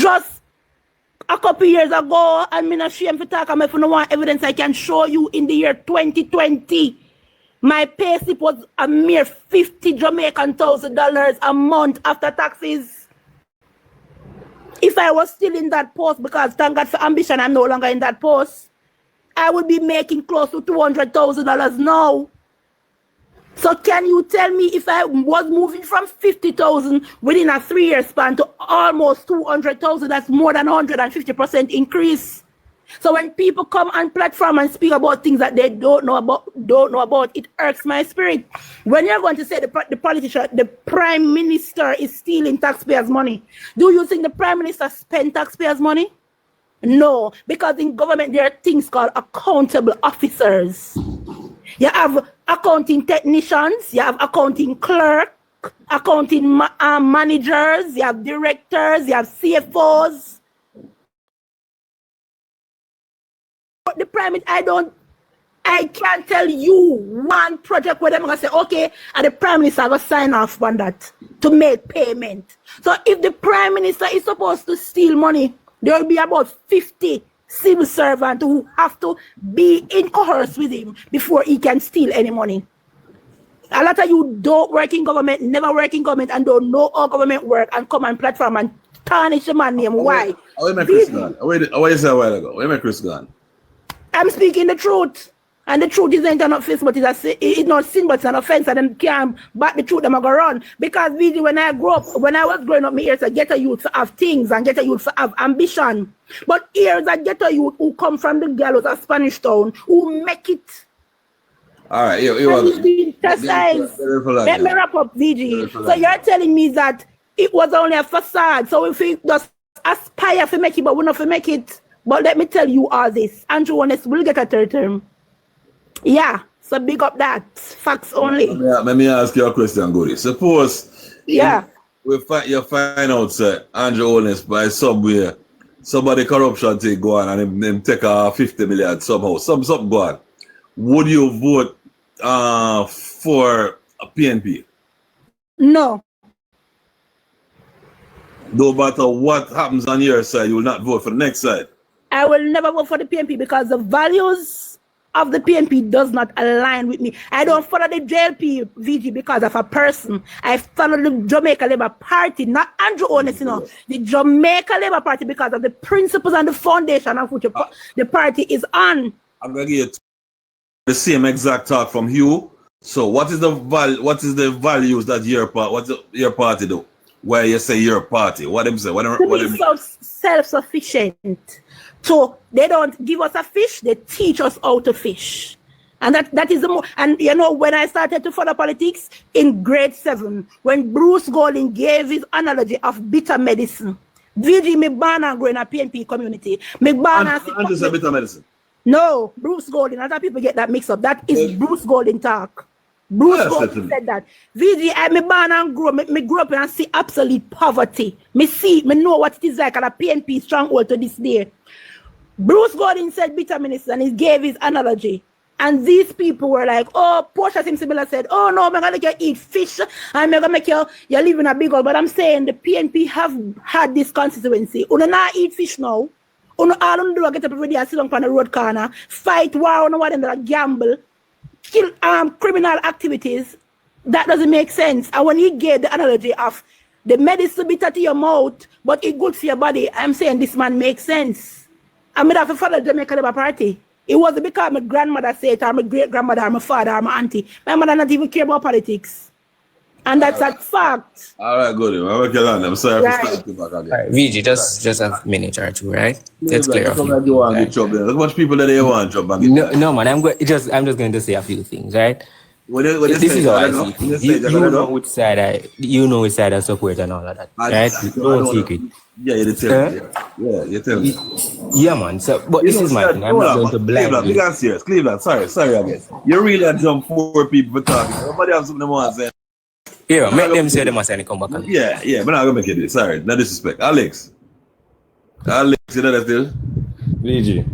Just a couple years ago, I'm not ashamed to talk. If you don't want evidence, I can show you in the year 2020. My pay slip was a mere $50 Jamaican $1,000 a month after taxes. If I was still in that post, because thank God for ambition, I'm no longer in that post, I would be making close to $200,000 now. So can you tell me if I was moving from 50,000 within a 3-year span to almost 200,000, that's more than 150% increase. So when people come on platform and speak about things that they don't know about, it irks my spirit. When you're going to say the politician, the prime minister is stealing taxpayers' money, do you think the prime minister spend taxpayers' money? No, because in government there are things called accountable officers. You have accounting technicians, you have accounting clerk, accounting managers, you have directors, you have CFOs. But the prime minister, I can't tell you one project where they're going to say, okay, and the prime minister will sign off on that to make payment. So if the prime minister is supposed to steal money, there will be about 50 civil servants who have to be in coerce with him before he can steal any money. A lot of you don't work in government, never work in government, and don't know how government work and come on platform and tarnish the man name. Why? Where met Chris gone? Where you say a while ago? Where met Chris gone? I'm speaking the truth. And the truth isn't an offense, but it's not sin, but it's an offense. And them can't back the truth, them go run. Because really, when I was growing up, my ears are ghetto youth to have things and ghetto youth to have ambition. But here's a ghetto youth who come from the gallows of Spanish Town, who make it. All right, let me wrap up, VG. So you're telling me that it was only a facade. So if we just aspire to make it, but we're not to make it. But let me tell you all this. Andrew Holness will get a third term. Yeah, so big up that. Facts only. Let me ask you a question, Goody. Suppose you find out, sir, Andrew Holness by somewhere, somebody corruption take go on and them take 50 million somehow, something go on. Would you vote for a PNP? No. No matter what happens on your side, you will not vote for the next side. I will never vote for the PNP because the values of the PNP does not align with me. I don't follow the JLP VG because of a person. I follow the Jamaica Labour Party, not Andrew Holness, the Jamaica Labour Party because of the principles and the foundation of which the party is on. I'm going to get the same exact talk from you. So what is the values that your party do? Where you say your party? What them say? So self-sufficient. So they don't give us a fish, they teach us how to fish. And that is the more, and when I started to follow politics in grade 7, when Bruce Golding gave his analogy of bitter medicine, VG me born and grow in a PNP community. Me born and just a bitter medicine. No, Bruce Golding, a lot of people get that mixed up. That is Bruce Golding talk. Bruce Golding said that. VG, I me born and grow, me grew up and see absolute poverty. Me know what it is like at a PNP stronghold to this day. Bruce Golding said bitter medicine and he gave his analogy. And these people were like, oh, Portia Simsibilla said, oh no, I'm going to eat fish and I'm going to make you live in a big hole. But I'm saying the PNP have had this constituency. You not eat fish now. You all you do is get up every day and sit down on the road corner, fight war, you know, gamble, kill criminal activities. That doesn't make sense. And when he gave the analogy of the medicine bitter to your mouth, but it's good for your body, I'm saying this man makes sense. I'm going to have to follow the Jamaica Labour Party. It wasn't because my grandmother said it, or my great-grandmother, or my father, or my auntie. My mother not even care about politics. And that's a fact. All right, good. I'm sorry for starting back again. Right, VG, just a minute or two, right? Let's clear up. There's much people that they want to jump back in. No, man, I'm just going to say a few things, right? This is how I see it. You know which side I support and all of that, right? No secret. Yeah, you tell me. Yeah, you tell me. Yeah, man. So, but this is my thing. I'm not going to blame you. Cleveland, sorry again. You really jump 4 people for talking. Nobody has something to say. Yeah, make them say they must come back on. Yeah, but I'm not going to make it. Sorry, no disrespect. Alex, you know that still? VG.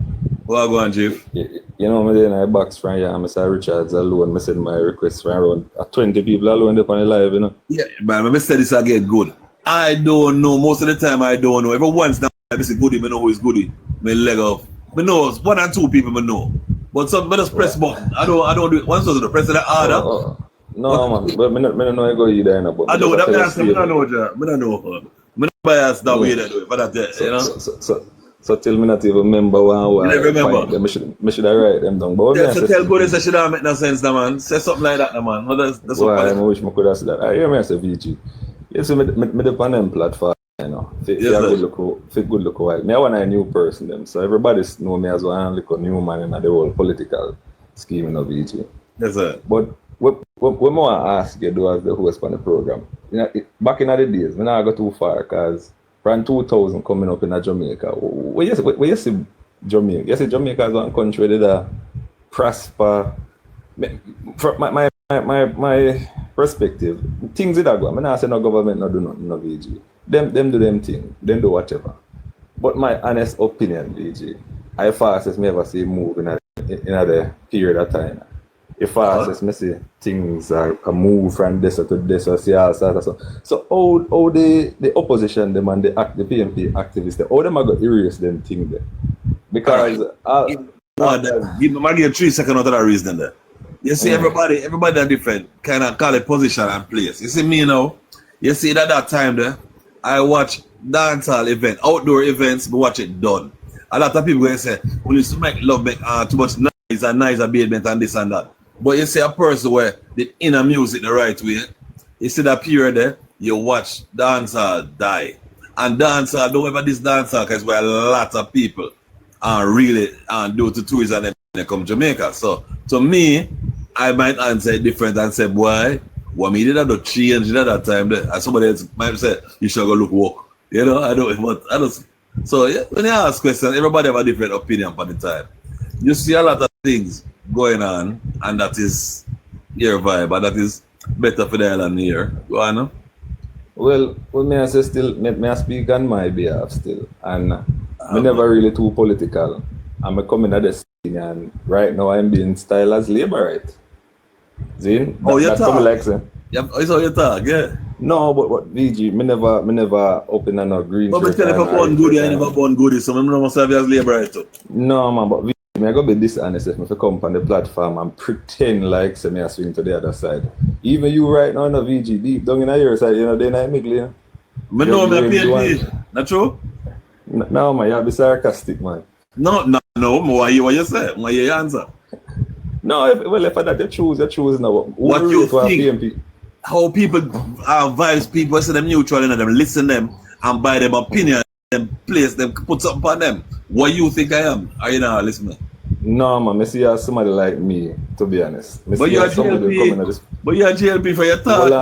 What go on, Chief? You know, me then I box from here, and I say Richards alone, I send my request from around 20 people alone up on the live, you know? Yeah, man, I said this again good. I don't know. Most of the time, I don't know. Every once now, I say goody, I know who is goody. Me leg off. I know one and two people I know. But some just press button. I don't do it. Once was the press of the order. No, man. But I don't know I go you there now. But I know that I don't know, Joe. I don't know. I'm not biased that way that way. For that, you know. So tell me not even remember one. You never remember. I should have write them down. But yeah, so tell Goody that should have make no sense, man. Say something like that, man. That's why I wish I could have said that. I hear me as a VG. You see, me the on them platform, you know. If you good look white. Me I want a new person them. So everybody know me as one like a new man in the whole political scheme of VG. Yes, sir. But what more I ask you do as the host on the program. You know, back in the days, when I go too far, because from 2000 coming up in Jamaica, where you see Jamaica? You see Jamaica as one country that prosper. From my perspective, things that go. I say no government no do nothing, no VG. Them do them thing, them do whatever. But my honest opinion, VG, I fast as me ever see move in a period of time. If fast as me see things are move from this to this or see all sorts of stuff. So how the opposition them and the PMP activists, how them are going to erase them thing there? Because give me 3 seconds out of that reason there. You see, everybody are different, kind of call it position and place. You see me now, you see that time there, I watch dancehall event, outdoor events, but watch it done. A lot of people going to say, we used to make love, make too much noise and abatement and this and that. But you see a person where the inner music the right way, you see that period there, you watch dancehall die. And dancehall, don't ever this dancehall, because where a lot of people really do to tourism and they come to Jamaica. So to me, I might answer it different and say, boy, what me did that to change at that time there. And somebody else might say, you should go look walk. You know, I don't. So yeah, when you ask questions, everybody have a different opinion for the time. You see a lot of things going on, and that is your vibe, and that is better for the island here. Go on, no? Well, may I say still, may I speak on my behalf still, and I'm never really too political. I'm coming at the scene, and right now I'm being styled as labor, right? See? You talk? Like, yeah, it's how you talk, yeah. No, but VG, me never open a no green. But tell you born goody, I never born goody, so I must have you as labor, right? No, man, but VG, I go be dishonest if I come on the platform and pretend like say me I swing to the other side. Even you right now, no VG, deep down in your side, you know, they're not make clear. I know me a PhD, not true? No, man, you be sarcastic, man. No, what you say? What you answer? No, if that you choose now. What you think? PMP? How people vibes people say them neutral and them listen them and buy them opinion, them place them, put something on them. What you think I am? Are you not listening? No, man, I see somebody like me, to be honest. But you are JLP. But you are JLP for your thought. Hold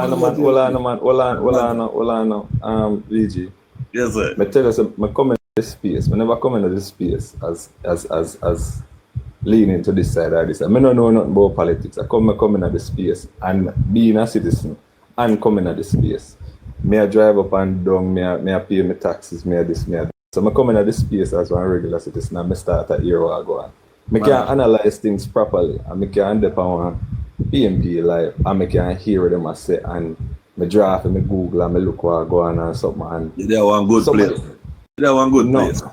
on, VG. Yes, sir. I tell you, I come in this space. I never come into this space as leaning to this side or this side. I don't know nothing about politics. I come into this space and being a citizen and coming into this space. I drive up and down, me pay my taxes, me this. So I come into this space as one regular citizen and I start a year ago. I can analyze things properly and I can end up on PMP live and I can hear what them say and I draft and I Google and I look what I go on and something. And they're one good place. They're one good place.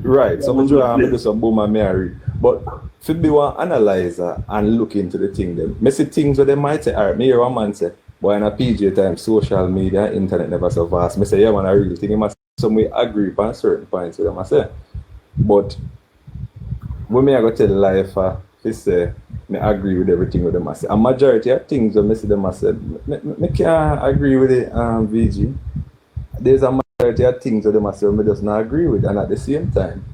Right, so I draft and do some boom and I read. But if you be one analyzer and look into the thing, then I see things where they might say, alright, me hear one man say, but in a PJ time, social media, internet never so vast. I say, yeah, man, I really think you must some way agree on certain points with them, I say. But when I go tell the life, they say, I agree with everything with them, I say. A majority of things when I see them, I say, I can't agree with it, VG. There's a majority of things with them, I say, I just not agree with. And at the same time,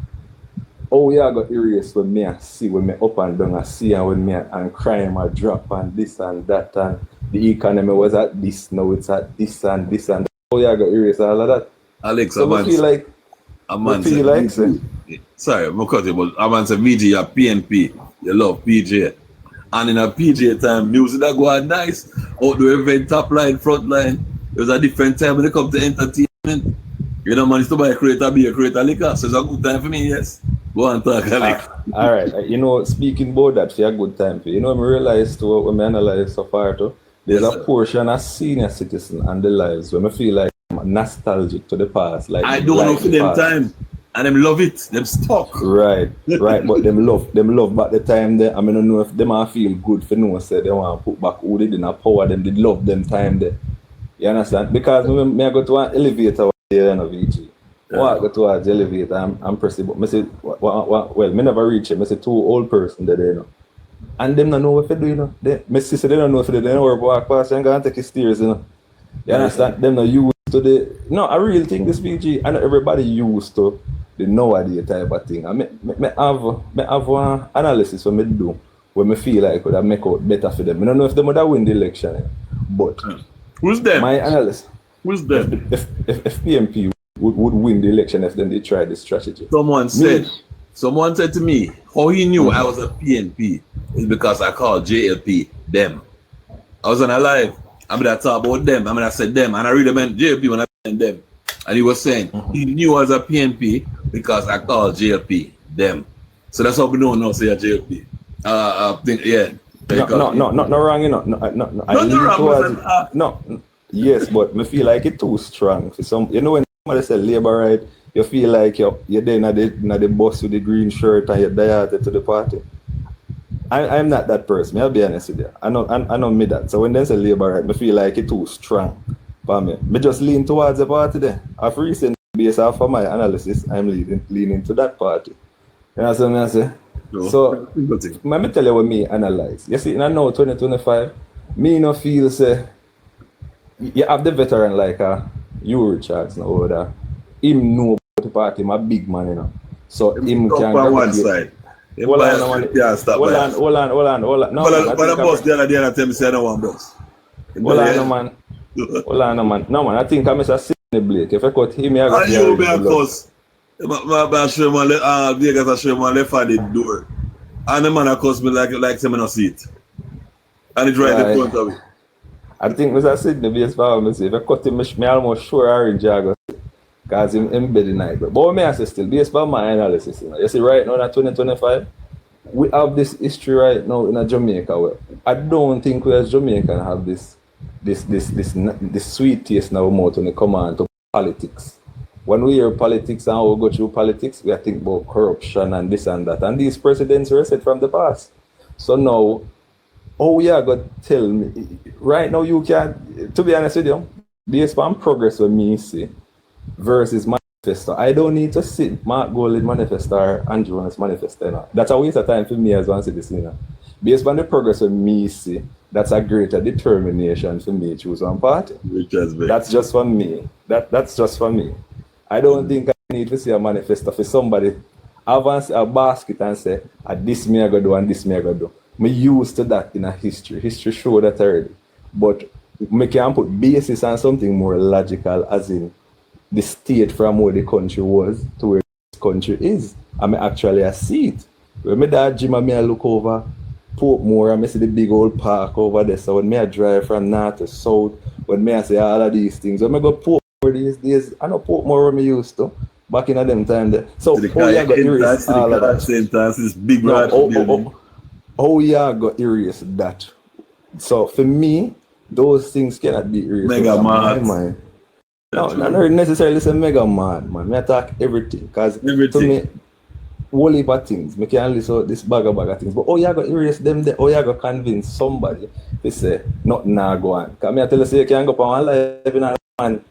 oh yeah, I got erased when me I see, when me up and down I see, and when me and crime I drop and this and that, and the economy was at this, now it's at this and this and that. Oh yeah, I got erased all of that. Alex, so I feel like, sorry, I'm cutting, but a man say VG, you're PNP, you love PJ. And in a PJ time, music that go on nice, outdoor event, top line, front line. It was a different time when it come to entertainment. You know, man, it's to buy a creator, be a creator liquor, so it's a good time for me, yes. Go on, talk, Alex. All right, you know, speaking about that, for a good time for you. You know, I realized too, when I analyze so far too, there's a portion of senior citizens and their lives when I feel like nostalgic to the past. Like I don't know for them time. And them love it. Them stuck. Right. But them love back the time there. I mean, I don't know if them are feel good for no say they want to put back who they didn't power them. They love them time there. You understand? Because me I go to an elevator there in a VG. Yeah. I go to an elevator, I'm pressing, but I say, well, me never reach it. I say 2 old person there, you know. And them don't know what to do, you know. My sister, they don't know what to do. They don't work walk past and go and take his stairs, you know. You understand? Them not used to the, no, I really think this VG, and everybody used to the nowadays type of thing. I have one analysis for me to do when I feel like I could make out better for them. I don't know if they would have win the election, but who's them? My analysis. Who's them? If PMP would win the election if then they tried this strategy. Someone said to me, how he knew I was a PNP is because I called JLP them. I was on a live. I mean, I talk about them. I mean, I said them, and I really meant JLP when I said them. And he was saying he knew I was a PNP because I called JLP them. So that's how we don't know say a JLP. I think not wrong, you know. No. Yes, but I feel like it's too strong for some. You know when somebody say labor right, you feel like you're there in the bus with the green shirt and you're there to the party. I'm not that person. I'll be honest with you. I know me that. So when they say labor right, I feel like it's too strong for me. I just lean towards the party there. I've recently, based off of my analysis, I'm leaning to that party. You know what I say? So let me tell you what me analyze. You see, in now 2025, me no feel say you have the veteran like you Richards now over there. Him know about the party, my big man, you know. So him can on one side. Hold on. No, but the boss the other day and tell me say I don't want boss. Hold on, man. No, man. I think I'm Mr. Sidney Blake. If I cut him, I got you be a cuss. My show man, Vegas I show man left at the door. And the man cuss me like some no see it. And it's right in front of me. I think Mr. Sidney Blake is for me. If I cut him, me almost sure Orange Jago. Because him embedded in it. But what me I say still, based on my analysis, you know. You see right now in 2025, we have this history right now in Jamaica where I don't think we as Jamaican have this sweet taste now more when it comes on to politics. When we hear politics and we go through politics, we think about corruption and this and that. And these presidents were set from the past. So now, we are going to tell me, right now you can, to be honest with you, based on progress with me see, versus manifesto. I don't need to sit Mark Gold's manifesto or Andrew's manifesto. You know. That's a waste of time for me as one citizen. You know. Based on the progress of me see, that's a greater determination for me to choose one party. That's just for me. That's just for me. I don't think I need to see a manifesto for somebody advance a basket and say, this me I go do and this me I go do. I'm used to that in a history. History show that already. But we can put basis on something more logical as in the state from where the country was to where this country is. I mean, actually, I see it. When my dad Jim and me I look over Portmore and I see the big old park over there. So when I drive from north to south, when I say all of these things, when I go Portmore these days, I know Portmore when I used to, back in them time there. So how you got erase all of that? How you got erase that? So for me, those things cannot be erased. Mega mad. No, not necessarily say mega mad, man. I talk everything. Because to me, whole heap of things. I can list out this bag of things. But you got to erase them there. You got to convince somebody to say, nothing now go on. Because I tell you, say you can go up on live in a man.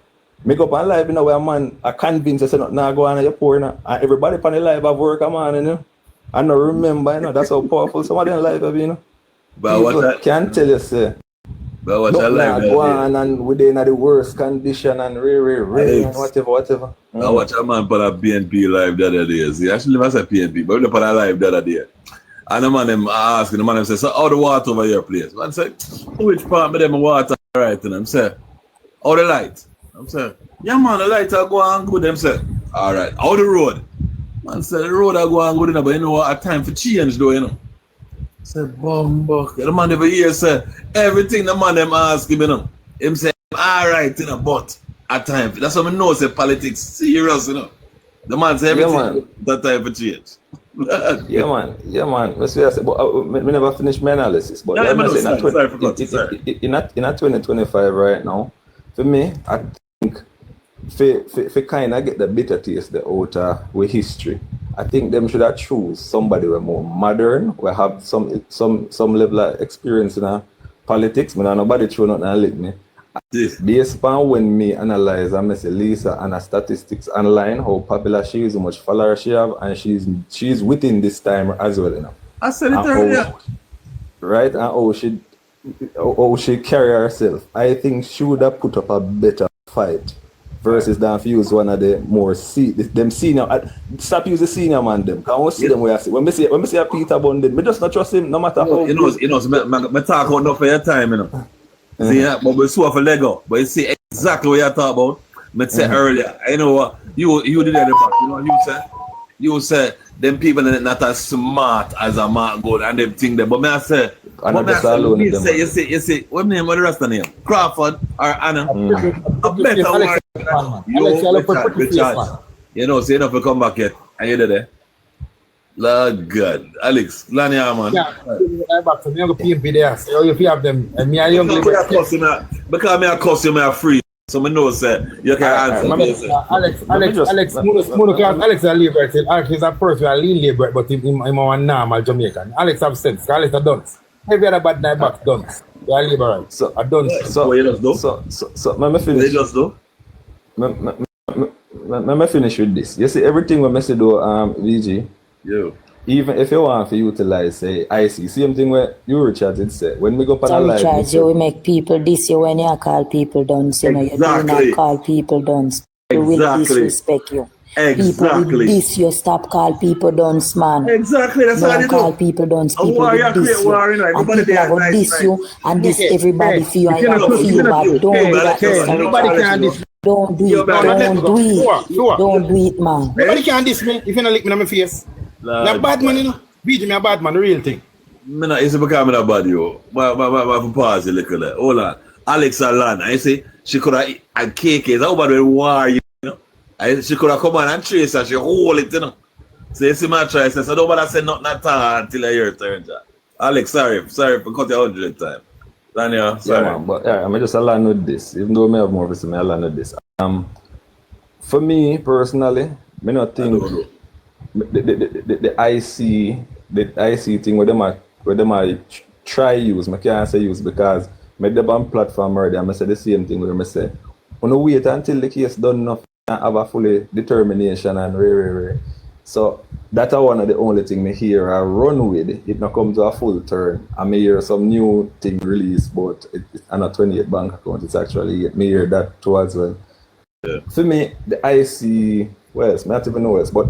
Make up on live in a way a man, I convince you say nothing now go on and you're poor. And everybody on the live have work, man, you know. I don't remember, you know. That's how powerful some of them live have, you know. But what can tell you, say. But what I like go on and within the worst condition and rain and whatever. I watch a man put a PNP live the other day. See, actually never said PNP, but we put a live the other day. And the man them asking, the man them say, so how the water over your place? Man say, which part of them water right? And them say, how the light? I'm saying, yeah man, the light are going good. Them say, alright, how the road? Man say the road are going good enough, but you know what, a time for change though, you know. Say bumbuck. The man over here say everything the man them ask him, you know. Him say alright, you know, but at time. That's what I know say politics serious, you know. The man say everything that time for change. Yeah man. Let's say but we never finish my analysis. But in 2025 right now, for me, I think for kind of get the bitter taste the out with history, I think them should have choose somebody who more modern, we have some level of experience in politics. But nobody throw nothing and lick me. Based upon when me analyze and I say Lisa and her statistics online, how popular she is, how much followers she have, and she's within this time as well, you know. I said it earlier. Right, and how she carry herself. I think she would have put up a better fight versus than if you use one of the more them senior. Stop using senior man them. Can I see them where I see when me see a Peter Bundin, me just not trust him no matter how. You know, me talk out enough for your time, you know. See, yeah, but we saw for Lego. But you see exactly what you talk about. Me said earlier. You know what? You did it back. You know you said them people not as smart as a Mark Gold and them thing there. But me I say, you see, what name was the rest of the name? Crawford or Anna? A better word. You know, say enough to come back yet. Are you there? Lord God. Alex, Lani, man. Yeah, I'm back to me. I'm going to PMP there. So if you have them, and me and young because me I cuss you, me are free. So I know, sir, you can answer. Alex is a liberal. Alex is a person who is lean liberal, but he's a normal Jamaican. Alex have sense. Alex a dunce. Every other bad night back dunce. They are liberal. So a dunce. So let me finish. Let me finish with this. You see, everything we message do, VG. Yeah. Even if you want to utilize, say, IC, same thing where you Richard did say, when we go on a live. Richard, you will make people this you when you call people dunce. You know, you do not call people dunce. People will disrespect you. People will diss you, stop call people dunce, man. Exactly, that's how you call people dunce. People will diss you. And people will diss you and diss everybody for you and you feel bad. Don't do that. Nobody can diss me. Don't do it. Don't do it, man. Nobody can diss me if you don't lick me in my face. You're a bad man, you know. Beat me a bad man, the real thing. It's because I'm a bad, yo. I pause a little bit. Hold on. Alex Alan, I say she could have and KK. How about the war, you know? She could have come on and trace and she hold it, you know. So you see my choice. So nobody say nothing at all until I hear it turn. Alex, sorry for cutting 100 times. Daniel, sorry. Yeah, man, but I'm just alone with this. Even though I have more of this, I'm alone with this. For me personally, I not think the IC thing where them I try use, I can't say use because I the on platform already and I say the same thing where I say, when you wait until the case done enough and have a fully determination and So that's one of the only thing me hear I run with it not come to a full turn. I may hear some new thing released, but it's not a 28 bank account, it's actually me hear that too as well. Yeah. For me, the IC West, I don't even know West, but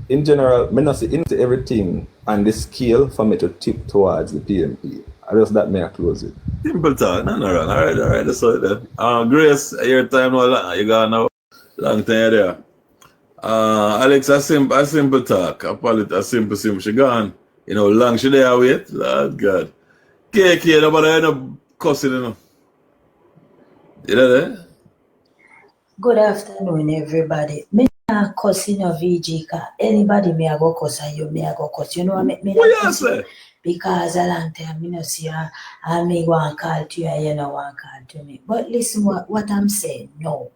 in general, I not see into everything on the scale for me to tip towards the PMP. I just that may I close it. Simple talk, no wrong. All right, that's all then. Grace, your time no you got now long time there. Alex, a simple talk. A simple. She gone. You know, long she there wait. Lord God. KK, nobody end up cussing, you know. You know there? Good afternoon, everybody. Me not cussing your VG car. Anybody may go cuss and you may go cuss. You know what I mean? What you say? Because a long time me no see her and me go and call to you and you no want call to me. But listen what I'm saying, no.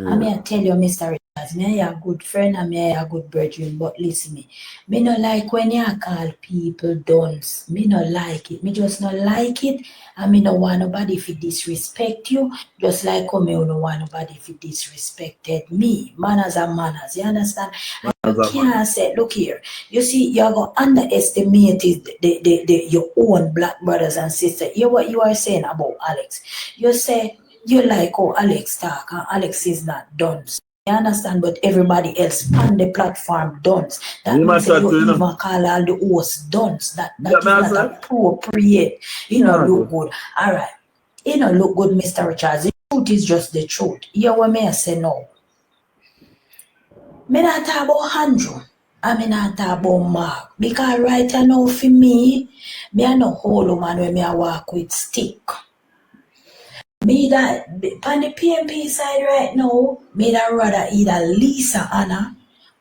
I may tell you, Mr. Richards, me a good friend and me a good brethren, but listen me no like when you call people dunce. Me no like it. Me just no like it and me no want nobody if disrespect you, just like how me no want nobody if disrespected me. Manners are manners, you understand? And you can't say, look here, you see, you're going to underestimate your own black brothers and sisters. Hear what you are saying about Alex. You say, you like how Alex talk and Alex is not dunce. You understand? But everybody else on the platform dunce. That means that you even call all the hosts dunce. That is not appropriate. You know, look good. All right. You know, look good, Mr. Richards. The truth is just the truth. You what me say no. Me not talk about Andrew. I mean not talk about Mark. Because right now for me I no whole man when me I walk with stick. Me that on the PMP side right now, me that rather either Lisa Anna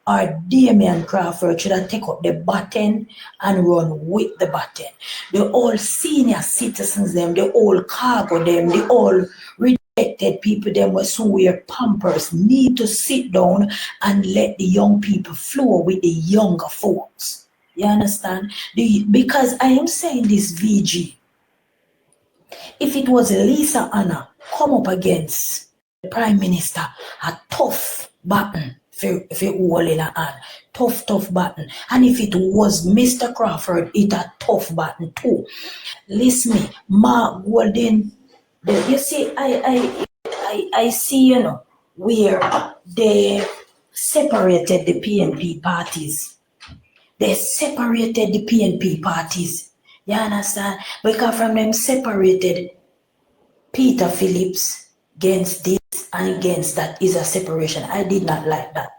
or Damian Crawford should have take up the baton and run with the baton. The all senior citizens them, the all cargo them, the all reject elected people, them were somewhere pampers, need to sit down and let the young people flow with the younger folks. You understand? Because I am saying this, VG. If it was Lisa Anna come up against the Prime Minister, a tough button if it wall in a hand, tough button. And if it was Mr. Crawford, it a tough button too. Listen me, Mark Golden. You see, I see, you know, where they separated the PNP parties. They separated the PNP parties. You understand? Because from them separated, Peter Phillips against this and against that is a separation. I did not like that.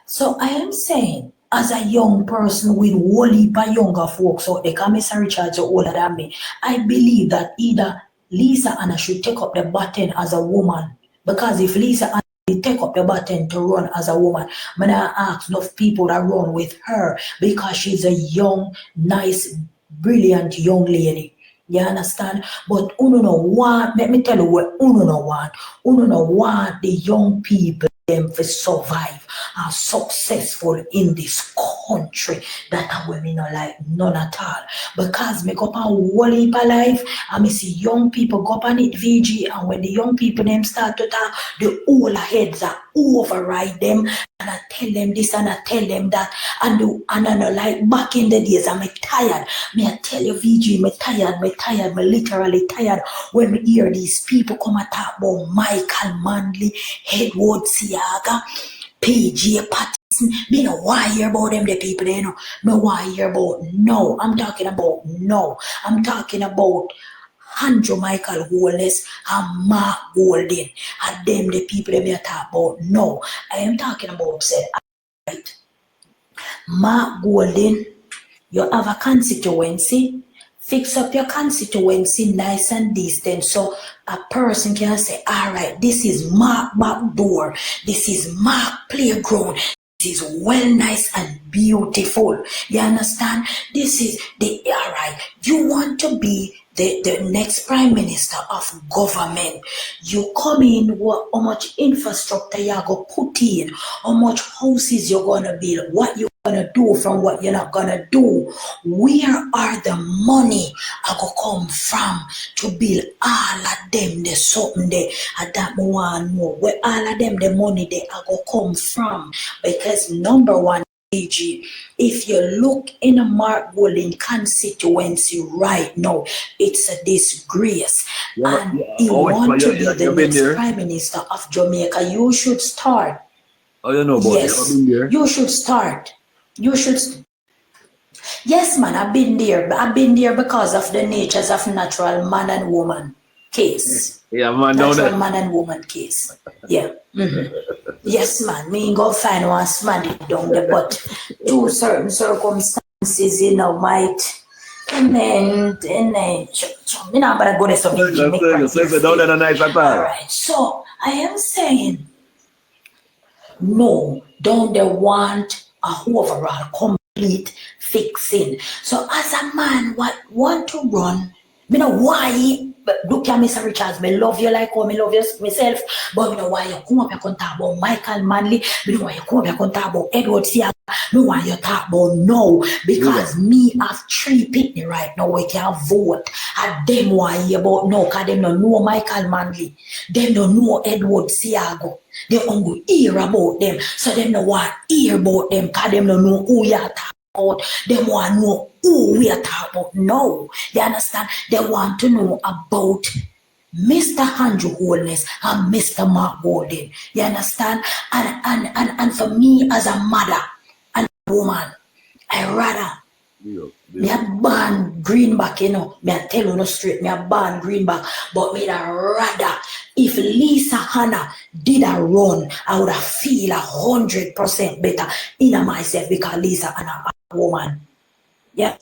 So I am saying, as a young person with whole heap of younger folks, so the Mr. Richards are older than me, I believe that either Lisa Anna should take up the baton as a woman. Because if Lisa Anna take up the baton to run as a woman, I'm gonna ask enough people that run with her because she's a young, nice, brilliant young lady. You understand? But uno no want, let me tell you what uno no want. Uno no want the young people them to survive and successful in this country that are women are like none at all. Because me go up and whole heap of life and me see young people go up on it VG, and when the young people them start to talk, the older heads are override them, and I tell them this and I tell them that, and I like back in the days I'm tired. Me I tell you VG, me tired, me literally tired when me hear these people come and talk about Michael Manley, Edward Siaga, PJ Patterson. Me no why hear about them, the people they know. No why hear about no. I'm talking about no. I'm talking about Andrew Michael Holness and Mark Golden. And them the people that me talk about no. I am talking about said right. Mark Golden, you have a constituency. Fix up your constituency nice and decent so a person can say, all right, this is Mark back door, this is Mark playground, this is well nice and beautiful. You understand? This is the, all right, you want to be the next prime minister of government. You come in, how much infrastructure you're going to put in, how much houses you're going to build, what you're going to do from what you're not going to do. Where are the money I go come from to build all of them, the something there, and that one more. Where all of them, the money they I go come from. Because number one, if you look in a Mark Golden constituency right now, it's a disgrace. And he wants to be the next prime minister of Jamaica. You should start. Oh, you know about yes, you should start. You should. Yes, man, I've been there. I've been there because of the natures of natural man and woman case. Yeah, man, natural man and woman case. Yeah. Mm-hmm. Yes, man. Me go find one smaddy down there, but to certain circumstances, you know, might. And then, you know, but I go to some all right. So I am saying, no, don't they want a overall complete fixing? So as a man, what want to run, you know why? But look at Mr. Richards, me love you like how me love you myself. But you know why you come up and talk about Michael Manley, you know why you come up and talk about Edward Siaga, no why you talk about no. Because me have 3 people right now we can vote. And them why you about no, because them don't know Michael Manley. Them don't know Edward Siaga. They only hear about them. So them don't want to hear about them because them don't know who you are talking about. They want to know who we are talking about. No. You understand? They want to know about Mr. Andrew Holness and Mr. Mark Golden. You understand? And for me as a mother and a woman, I rather me a ban greenback, you know. Me a tell you no straight, me a ban greenback, but me a rather if Lisa Hanna did a run, I would have feel 100% better in myself because Lisa Hanna a woman. Yeah.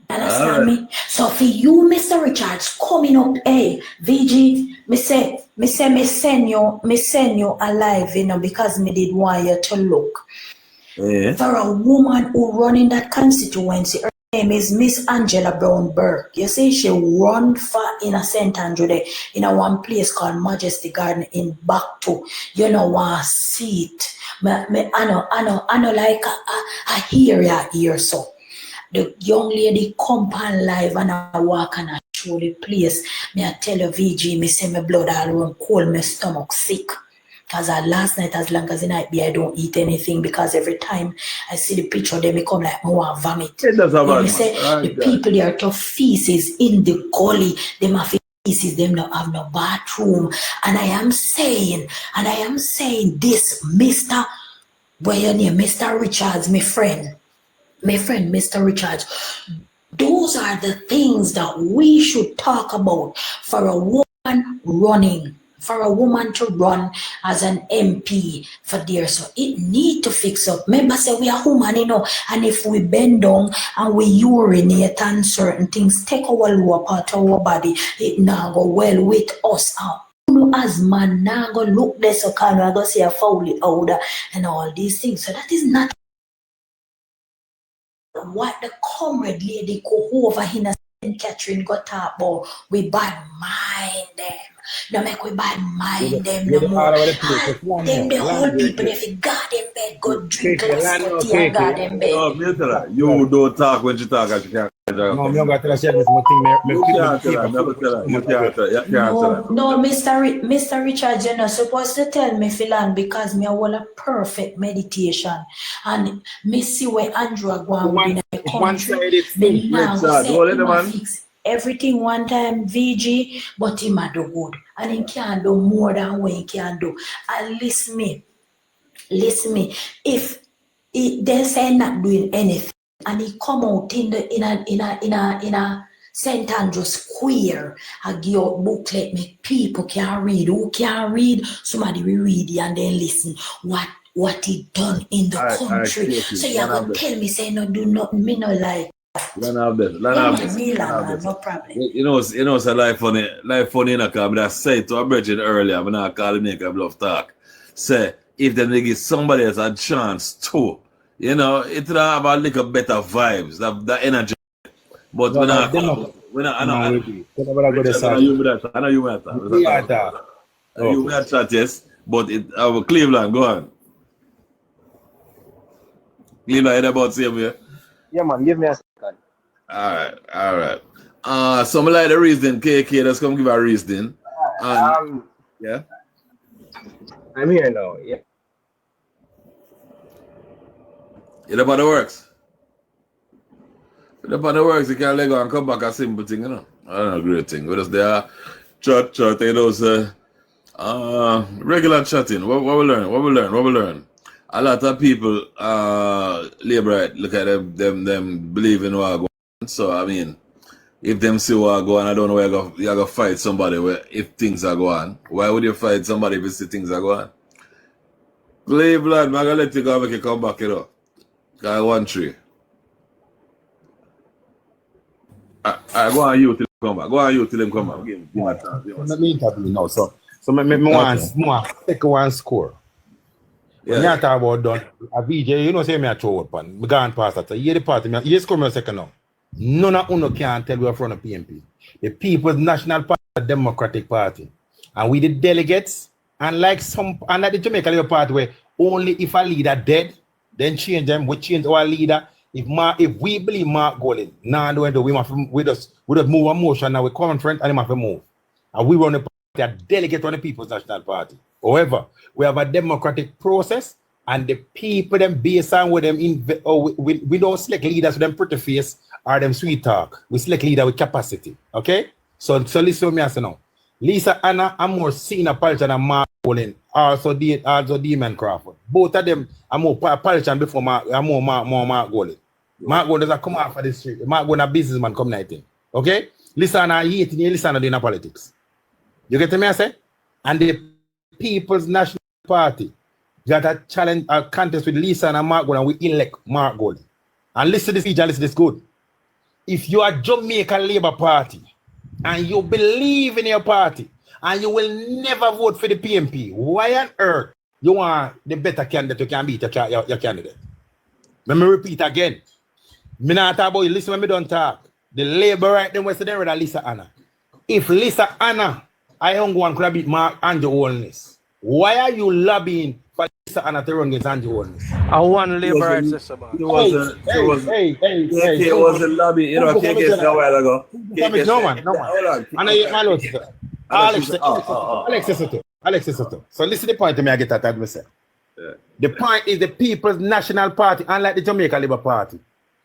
Understand me? So for you, Mr. Richards, coming up, hey, VG, me send you alive, you know, because me did want you to look. For a woman who running that constituency, name is Miss Angela Brown Burke. You see, she run for in a St. Andrew there, in a one place called Majesty Garden in Backto. You know, one seat. I know like I hear ya here so. The young lady come on live and I walk and I show the place. Me I tell you VG, me say my blood all run cold, my stomach sick. Because last night, as long as the night be, I don't eat anything because every time I see the picture, they become like, I want to vomit. You say the people there to feces in the gully, them have feces, them don't have no bathroom. And I am saying this, Mr. Where your name, Mr. Richards, my friend, Mr. Richards. Those are the things that we should talk about for a woman running. For a woman to run as an MP for there. So it need to fix up. Remember say we are human, you know, and if we bend down and we urinate and certain things, take our lower part of our body, it now go well with us out. As man now go look there so can I go see a foul odor and all these things. So that is not what the comrade lady go over in St. Catherine got talk about. We bad mind them. No make we bad mind them no more. Them the whole people if you got in bed, go drink and got in bed. No, you don't talk when you talk as you can't. No, me don't got to tell you something. You can't tell. No, Mr. Richard, you're not supposed to tell me Philan because me want a perfect meditation and me see where Andrew go in the country. Me now say fix everything one time VG, but he might do good and he can do more than what he can do. And listen me, if they say not doing anything and he come out in a St. Andrew Square, I give out booklet, make people can read. Who can read? Somebody will read it and then listen what he done in the country. So you gonna tell me say no do nothing, me no like. Learn of this. No problem. You know, it's a life funny in a car, but I said to a virgin earlier, I'm not calling make a bluff talk. Say, if them they give somebody else a chance too, you know, it will have a little better vibes, that energy. But I know you will chat, yes. But our Cleveland, go on. Cleveland, about same way. Yeah, man, give me a second. All right. Some like the reason, KK, let's come give a reason. Yeah. I'm here now, yeah. You're about the works. You're about the works, you can let go and come back a simple thing, you know. I don't know, great thing. We just there, chat, you know, regular chatting. What we learn. A lot of people, labor, look at them believe in what going on. So, I mean, if them see what going on, I don't know where you're going to fight somebody if things are going on. Why would you fight somebody if you see things are going on? Cleveland, I'm going to let you go and make you come back, you know. I want 3. I go on you till them come back. Give my time. Let me interview now. So want take one score. When you talk about done, a VJ, you know, say me a throw up and me gone past that. So you the party, you score me a second now. None of uno can tell we are from the PMP. The People's National Party, the Democratic Party. And we the delegates, and like the Jamaica Labour Party where only if a leader dead, then change them, we change our leader. If we believe Mark Golden, we just move a motion now, we come in front and we have to move. And we run the party, a delegate on the People's National Party. However, we have a democratic process and the people them based on with them we don't select leaders with them pretty face or them sweet talk. We select leader with capacity. Okay? So listen to me as now. Lisa Anna, I'm more senior politician than Mark Golden, also Demon Crawford. Both of them are more politician before Mark Golden. Mark Golden doesn't come out for the street. Mark Golden a businessman come 19. Okay? Lisa Anna hating you, Lisa Anna doing politics. You get me I say? And the People's National Party got a challenge, a contest with Lisa and Mark Gold, and we elect Mark Gold. And listen to this good. If you are Jamaica Labour Party and you believe in your party and you will never vote for the PMP, why on earth you want the better candidate you can beat your candidate? Let me repeat again. Me not talk about you. Listen when me don't talk. The labor right then was there with Lisa Anna. If Lisa Anna, I don't go and could have beat Mark Andrew Holness. Why are you lobbying for Lisa Anna to run against Andrew Holness? I want labor rights, It was a lobby, you know, KK a while ago. No man. I know my lord. Alex Soto. So listen to the point to me I get at myself. Yeah. The point is the People's National Party, unlike the Jamaica Labour Party,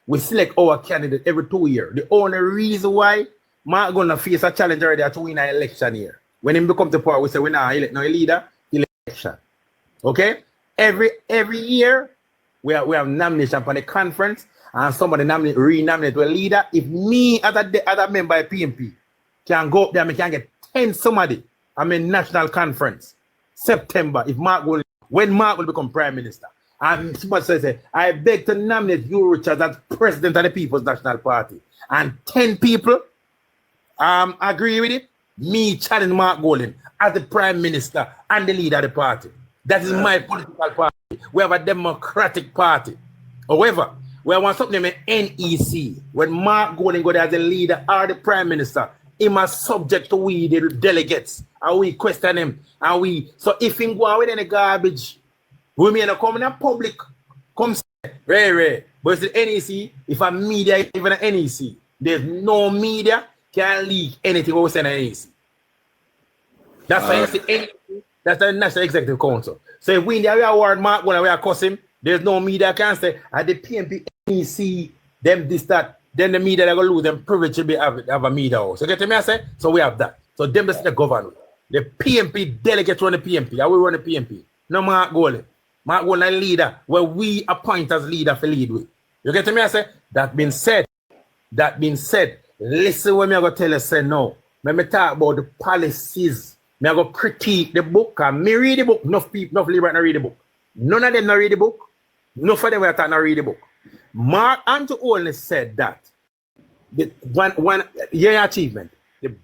we select our candidate every 2 years. The only reason why Mark gonna face a challenge already to win an election here. When he become to power, we say we now elect no leader, election. Okay? Every year we have nomination for the conference and somebody re-nominate to a leader. If me as a member of PMP can go up there, I can get 10 somebody. I'm in national conference. September, when Mark will become Prime Minister. And somebody says, I beg to nominate you, Richard, as President of the People's National Party. And 10 people agree with it. Me challenge Mark Golding as the Prime Minister and the leader of the party. That is my political party. We have a democratic party. However, we want something named NEC. When Mark Golding go there as the leader or the Prime Minister, he must subject to we, the delegates, and we question him. So if he go out with any garbage, we may not come in the public, come say, rare. But it's the NEC, if a media, even an NEC, there's no media can leak anything what we say in the NEC. That's why it's the NEC, that's the National Executive Council. So if we in the award Mark when we are cuss him, there's no media can say, at the PMP NEC, them this, that, then the media are going to lose them privilege to be have a media house. So get to me, I say? So we have that. So them is the government. The PMP delegates run the PMP. I will run the PMP. No Mark Golding. Mark Golding leader, where we appoint as leader for lead with. You get to me, I say? That being said, listen when me I go tell you, say no. Let me talk about the policies. Me I go critique the book, and me read the book. Enough liberal not read the book. None of them not read the book. Enough of them were not read the book. Mark Andrew Holness said that one year achievement, the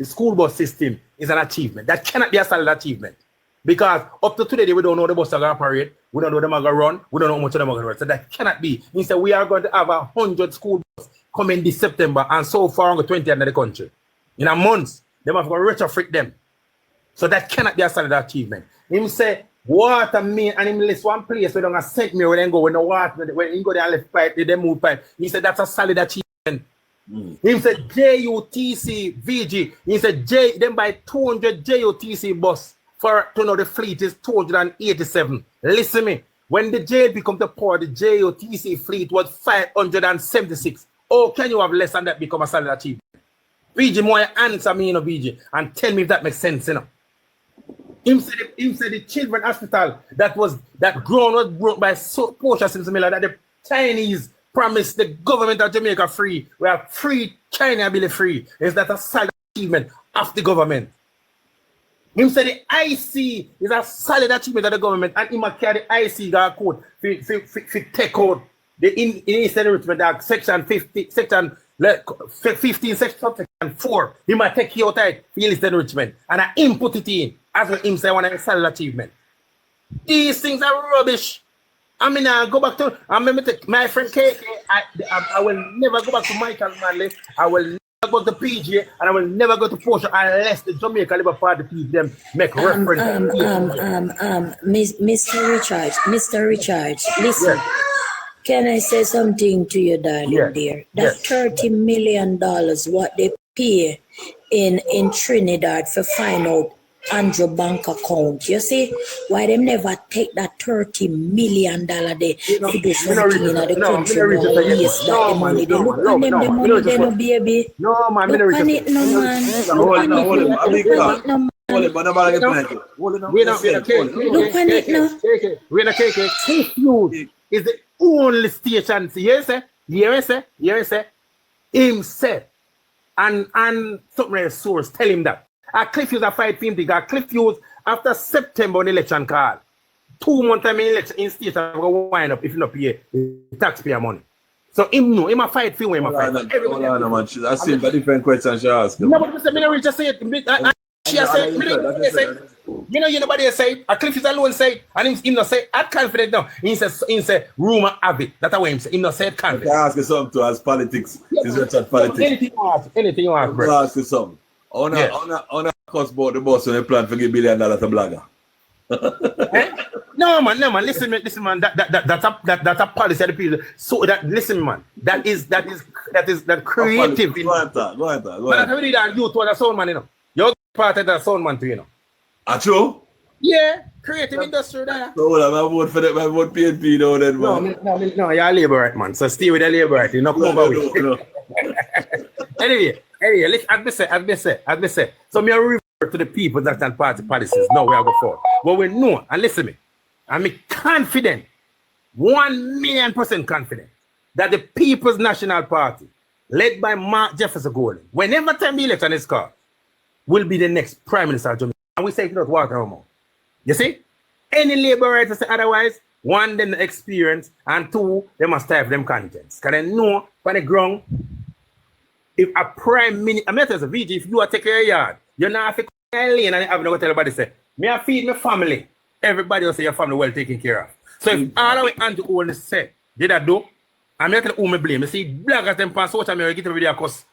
school bus system is an achievement. That cannot be a solid achievement. Because up to today, we don't know the bus are going to operate, we don't know them are going to run, we don't know how much of them are going to run. So that cannot be. He said we are going to have 100 school buses coming this September, and so far on the 20th in the country. In a month, they have to retrofit them. So that cannot be a solid achievement. Him say, water main, and him list one place where they don't send me when they go, when the water, when he go there and left pipe, they move pipe. He said that's a solid achievement. He said JUTC VG. He said them buy 200 JUTC bus for to know the fleet is 287. Listen me. When the JLP come to power, the JUTC fleet was 576. Oh, can you have less than that become a solid achievement? VG, more answer me, VG, and tell me if that makes sense, Him said the children hospital that ground was broke by Portia Simpson Miller, that the Chinese promised the government of Jamaica free. We are free, China will be free. Is that a solid achievement of the government? Him said the IC is a solid achievement of the government, and him carry the IC code for take out the instant enrichment act, section 50, section 15, section 4. He might take you out for instant enrichment, and I input it in as what him say one of the solid achievement. These things are rubbish. I mean, I go back to my friend KK. I will never go back to Michael Manley. I will never go to PG, and I will never go to Portia unless the Jamaica Labour Party them make reference. Mr. Richards, listen. Yes. Can I say something to you, darling, dear? That $30 million, what they pay in Trinidad for find out Andrew bank account. You see, why them never take that $30 million there to do something in the country? Yes, that the money. They look on them, the money, they no baby. No, man, look on it, no man. Look on it, no man. Look on it, no. We're not taking Cliff is the only station. Here say, him said, and something source tell him that. Cliff Hughes a fight for him because Cliff Hughes after September on election call, 2 months time in election in state I'm gonna wind up if you not pay the taxpayer money. So him know him a fight for him a fight. Hold on, man. That's a different question she asked. No, but me no reach say it. She said Me know you nobody say it. A Cliff is alone say it. And him not say I'm confident now. He say rumor have it. That's why him say him not say it confident. I can ask you something too as politics. Politics. Anything you ask, bro. I ask you something. On a cost about the boss when they plan to give $1 billion to blogger. No man. Listen man. That's a policy of the people. So that listen man. That creative. Go ahead. But that's really that you to the sound man, you know. You're part of the sound man too, you know. True? Yeah, creative industry there. So I vote for that. I vote PNP now then, man. No, you're a labourite man. So stay with the labourite. You not come over with. No. Anyway, as me say. So me revert to the people that stand party policies. Now we are go forward. But we know, and listen to me, I'm confident, 1,000,000% confident, that the People's National Party, led by Mark Jefferson Gordon, whenever time the election is called, will be the next Prime Minister of Jamaica. And we say it without water our mouth. You see? Any labor writer say otherwise, one, them the experience, and two, they must type them conscience. Because they know, on the ground, if a prime minister, I'm not as a VG, if you are taking your yard, you're not have to lane and have to tell everybody say, me I feed my family. Everybody will say your family well taken care of. So if all the way Andrew Holness said, did I do? I'm not who me blame. You see, bloggers them pass social media get every day cost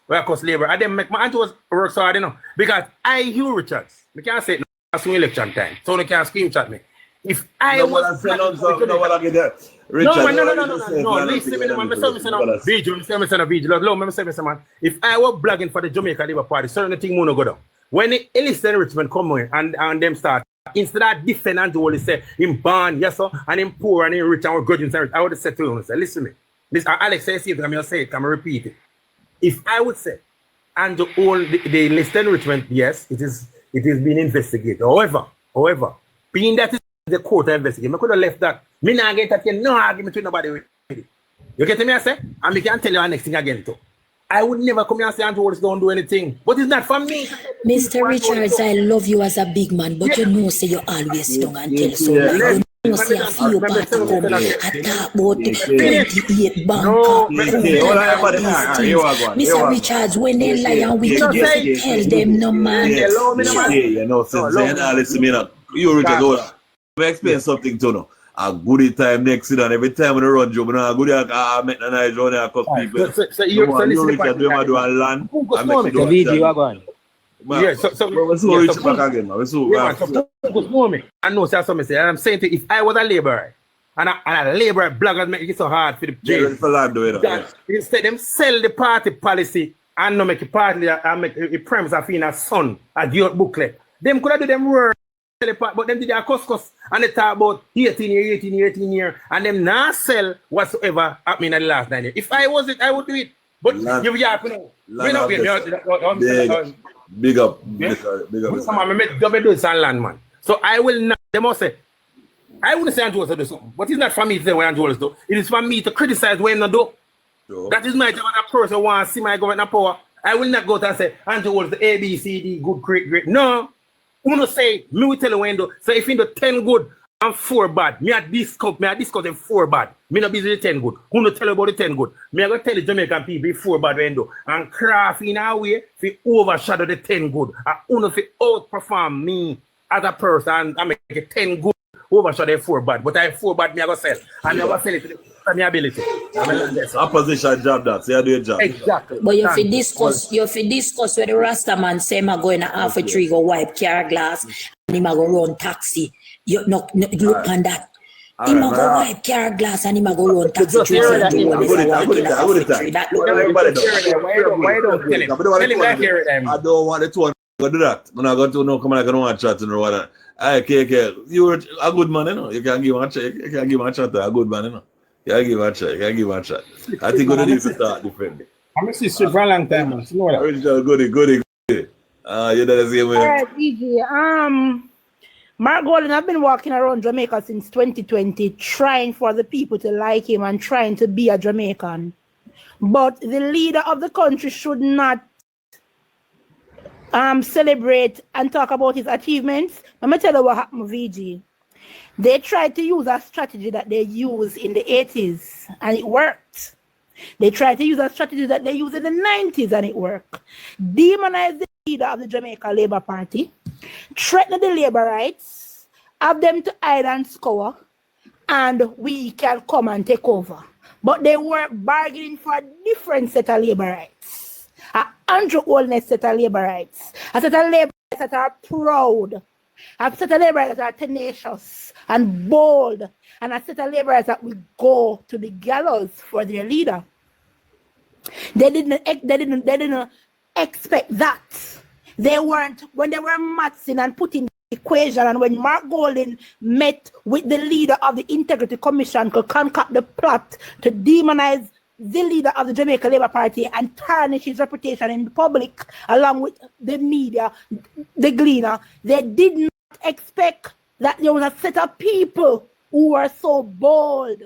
labor. I didn't make my Andrew was work so hard, you know. Because I Hugh Richards. I can't say it no soon election time. So they can't screenshot me. If I was no, listen to me, man. If I were blogging for the Jamaica Labour Party, certain thing won't go down. When the Elliston Richmond come in and them start, instead of defend and only say him born, yes sir, and him poor and him rich and we're grudging, I would have said to him, say, listen to me. This Alex says it, I'm gonna say it, I'm gonna repeat it. If I would say, and all the Elliston Richmond, yes, it is being investigated. However, being that is the court investigate, I could have left that. Me not get that no argument with nobody with it. You get me I say? And me can tell you the next thing again too. I would never come here and say Andrew Holness don't do anything. But it's not for me. Mr. Richards, I love you as a big man, but you know say you always young and tell so much. You know say a few party come and talk about 28 bank. Mr. Richards, when they lie and we tell them no man. Listen, you Richards, I explain something to you. A goodie time next season. Every time when I run job, a goodie I make the night run and cut people. So you Richard do a land. I make the video going. Yeah, so we reach back again. I know something say. I'm saying to you, if I was a labourer and a labourer bloggers make it so hard for the jail. Instead them sell the party policy and not make a party and make a premise of in a son, a youth booklet. Them could have do them work. But them did a cost and they talk about 18 year, and them not sell whatsoever happening in the last 9 years. If I was it, I would do it. But you have to know. Big up. Come on, I make double do some land, man. So I will not, they must say, I wouldn't say Andrew Holness do something, but it's not for me to say what Andrew Holness do. It is for me to criticize what he not do. Sure. That is my job as a person who wants to see my government power. I will not go to and say Andrew Holness the A, B, C, D, good, great. No. Uno say, me will tell you when do. So if you do 10 good and 4 bad, me I discuss them 4 bad. Me not busy with 10 good. Uno tell you about the 10 good. Me I go tell the Jamaican people 4 bad when do. And craft in a way to overshadow the 10 good. And uno to outperform me as a person and make it 10 good overshadow the 4 bad. But I 4 bad me I go sell. And me I go sell it to my ability. Opposition job that, so you do your job. Exactly. But you fi discuss where the Rasta man say ma go in a half a tree go wipe car glass and him a go run taxi. You look on that. Him a go wipe car glass and him a go run taxi. I don't want the two to do that. When I go to no come and I don't want to chat to no one. Okay. You're a good man, you know. You can give him a chat. You can give him a chat to a good man, you know. You can give him a chat. I think we need to start differently. I'm see street for a long time, man. You know that. Original, goody. You know the same way. All right, DJ. Mark Gordon, I've been walking around Jamaica since 2020, trying for the people to like him and trying to be a Jamaican. But the leader of the country should not celebrate and talk about his achievements. Let me tell you what happened, VG. They tried to use a strategy that they used in the 80s and it worked. They tried to use a strategy that they used in the 90s and it worked. Demonize the leader of the Jamaica Labour Party, threaten the labor rights, have them to hide and scour, and we can come and take over. But they were bargaining for a different set of labor rights. Andrew Holness set of labor rights. A set of labor rights that are proud. A set of labor rights that are tenacious and bold. And a set of labor rights that will go to the gallows for their leader. They didn't expect that. They weren't, when they were matching and putting the equation, and when Mark Golding met with the leader of the Integrity Commission to concoct the plot to demonize the leader of the Jamaica Labour Party and tarnish his reputation in the public along with the media, the Gleaner, they did not expect that there was a set of people who were so bold,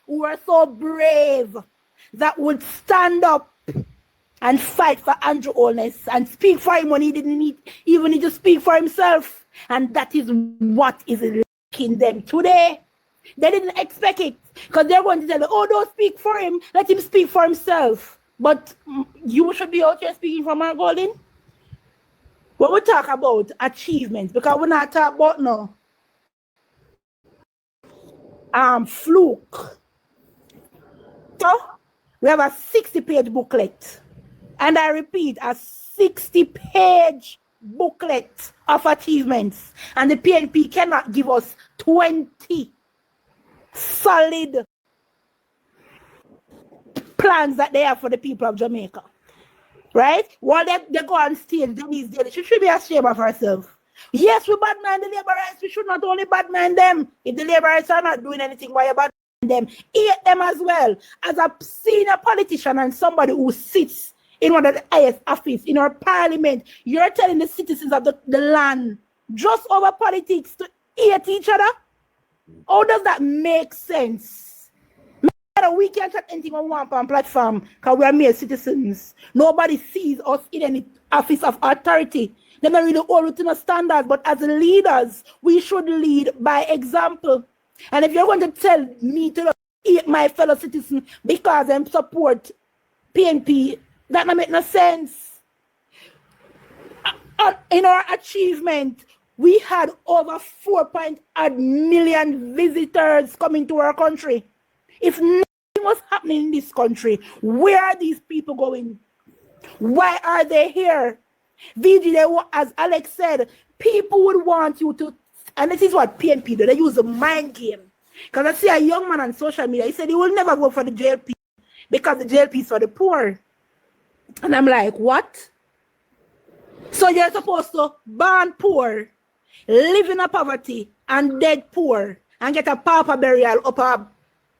who were so brave, that would stand up and fight for Andrew Holness and speak for him when he didn't even need to speak for himself. And that is what is lacking them today. They didn't expect it because they're going to tell them, oh, don't speak for him, let him speak for himself. But you should be out here speaking for Mark Golding. When we talk about achievements, because we're not talking about no fluke. So we have a 60-page booklet. And I repeat, a 60-page booklet of achievements. And the PNP cannot give us 20 solid plans that they have for the people of Jamaica. Right? While they go on stage, she should be ashamed of herself. Yes, we badman the labor rights. We should not only badman them. If the labor rights are not doing anything, why you badman them? Hate them as well. As a senior politician and somebody who sits in one of the highest office in our parliament, you're telling the citizens of the land just over politics to hate each other? How does that make sense? We can't chat anything on one platform because we are mere citizens. Nobody sees us in any office of authority. They don't really hold to the standards, but as leaders, we should lead by example. And if you're going to tell me to hate my fellow citizens because I support PNP, that don't make no sense. In our achievement, we had over 4.8 million visitors coming to our country. If nothing was happening in this country, where are these people going? Why are they here? VG, as Alex said, people would want you to, and this is what PNP do, they use a mind game. Because I see a young man on social media, he said he will never vote for the JLP because the JLP is for the poor. And I'm like, what? So you're supposed to born poor, live in a poverty, and dead poor, and get a pauper burial up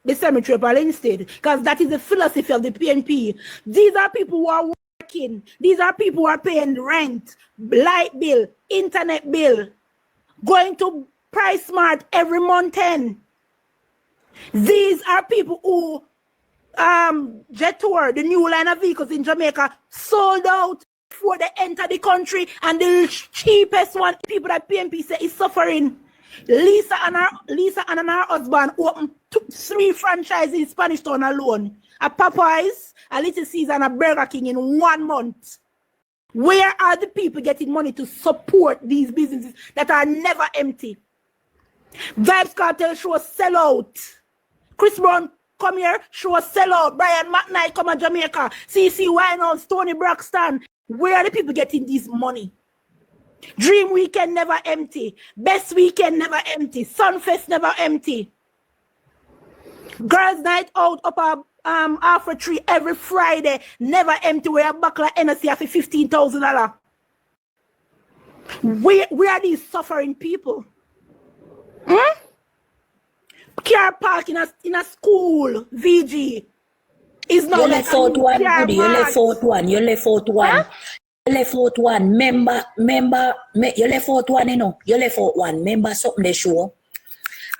the cemetery of instead, because that is the philosophy of the PNP. These are people who are working. These are people who are paying rent, light bill, internet bill, going to Price Smart every month end. These are people who Jetour, the new line of vehicles in Jamaica, sold out before they enter the country, and the cheapest one, people that PNP say is suffering. Lisa and her husband opened 3 franchises in Spanish Town alone. A Popeyes, a Little Caesar, and a Burger King in 1 month. Where are the people getting money to support these businesses that are never empty? Vibes Cartel show sell out. Chris Brown come here, show sell out. Brian McKnight come to Jamaica. CC Winehouse, Tony Braxton. Where are the people getting this money? Dream Weekend never empty. Best Weekend never empty. Sunfest never empty. Girls Night Out up Alpha Tree every Friday never empty. Where a buckle of NSC for $15,000. Where are these suffering people? Car park in a school, VG. Is not you left out one, Goody. You left out one. You left out one. Huh? You left out one. Member, you left out one, you know. You left out one. Member something they show.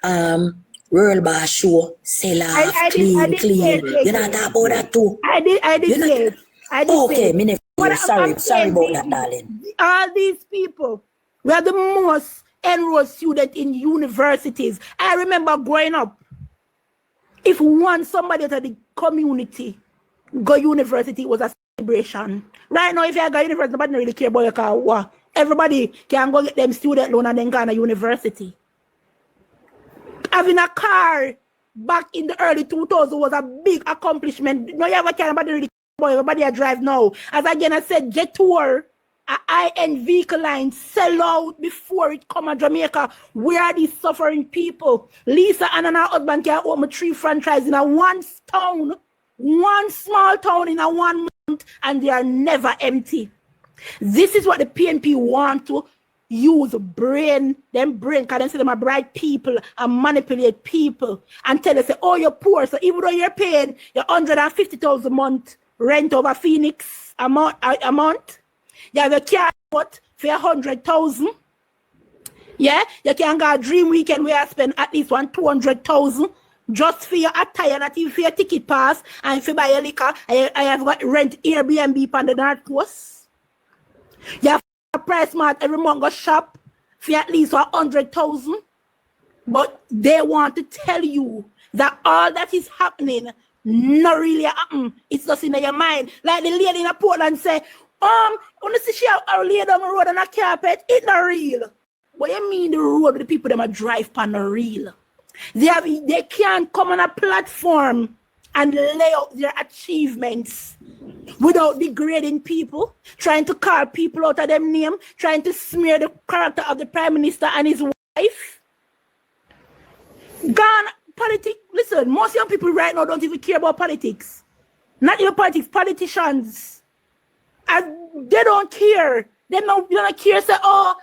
Royal Bar show. Sell off, clean. You not talk about that too. I did say it. Okay, sorry about that, darling. All these people, we are the most enrolled students in universities. I remember growing up, if somebody out of the community go university, it was a celebration. Right now, if you go university, nobody really care about your car. everybody can go get them student loan and then go to university. Having a car back in the early 2000s was a big accomplishment. No, you ever can about really everybody I drive now. As again I said, Jet Tour, a high-end vehicle line sell out before it come to Jamaica. Where are these suffering people? Lisa and her husband can open 3 franchises in a one town, one small town in a 1 month, and they are never empty. This is what the PNP want to use brain, because they say them are bright people and manipulate people and tell us, oh, you're poor. So even though you're paying your 150,000 a month rent over Phoenix a month, you have a car for 100,000. Yeah, you can go a dream weekend where I spend at least 200,000 just for your attire, not even for your ticket pass, and if you buy a liquor, I have got rent Airbnb on the North Coast. You have a price mart every month go shop for at least 100,000. But they want to tell you that all that is happening not really happen. It's just in your mind. Like the lady in Portland say, when you see she lay down the road on a carpet, it's not real. What you mean the road with the people that drive pan are real? They can't come on a platform and lay out their achievements without degrading people, trying to call people out of them name, trying to smear the character of the Prime Minister and his wife. Gone politics. Listen, most young people right now don't even care about politics. Not even politics, politicians. And they don't care. They don't care. Say, oh,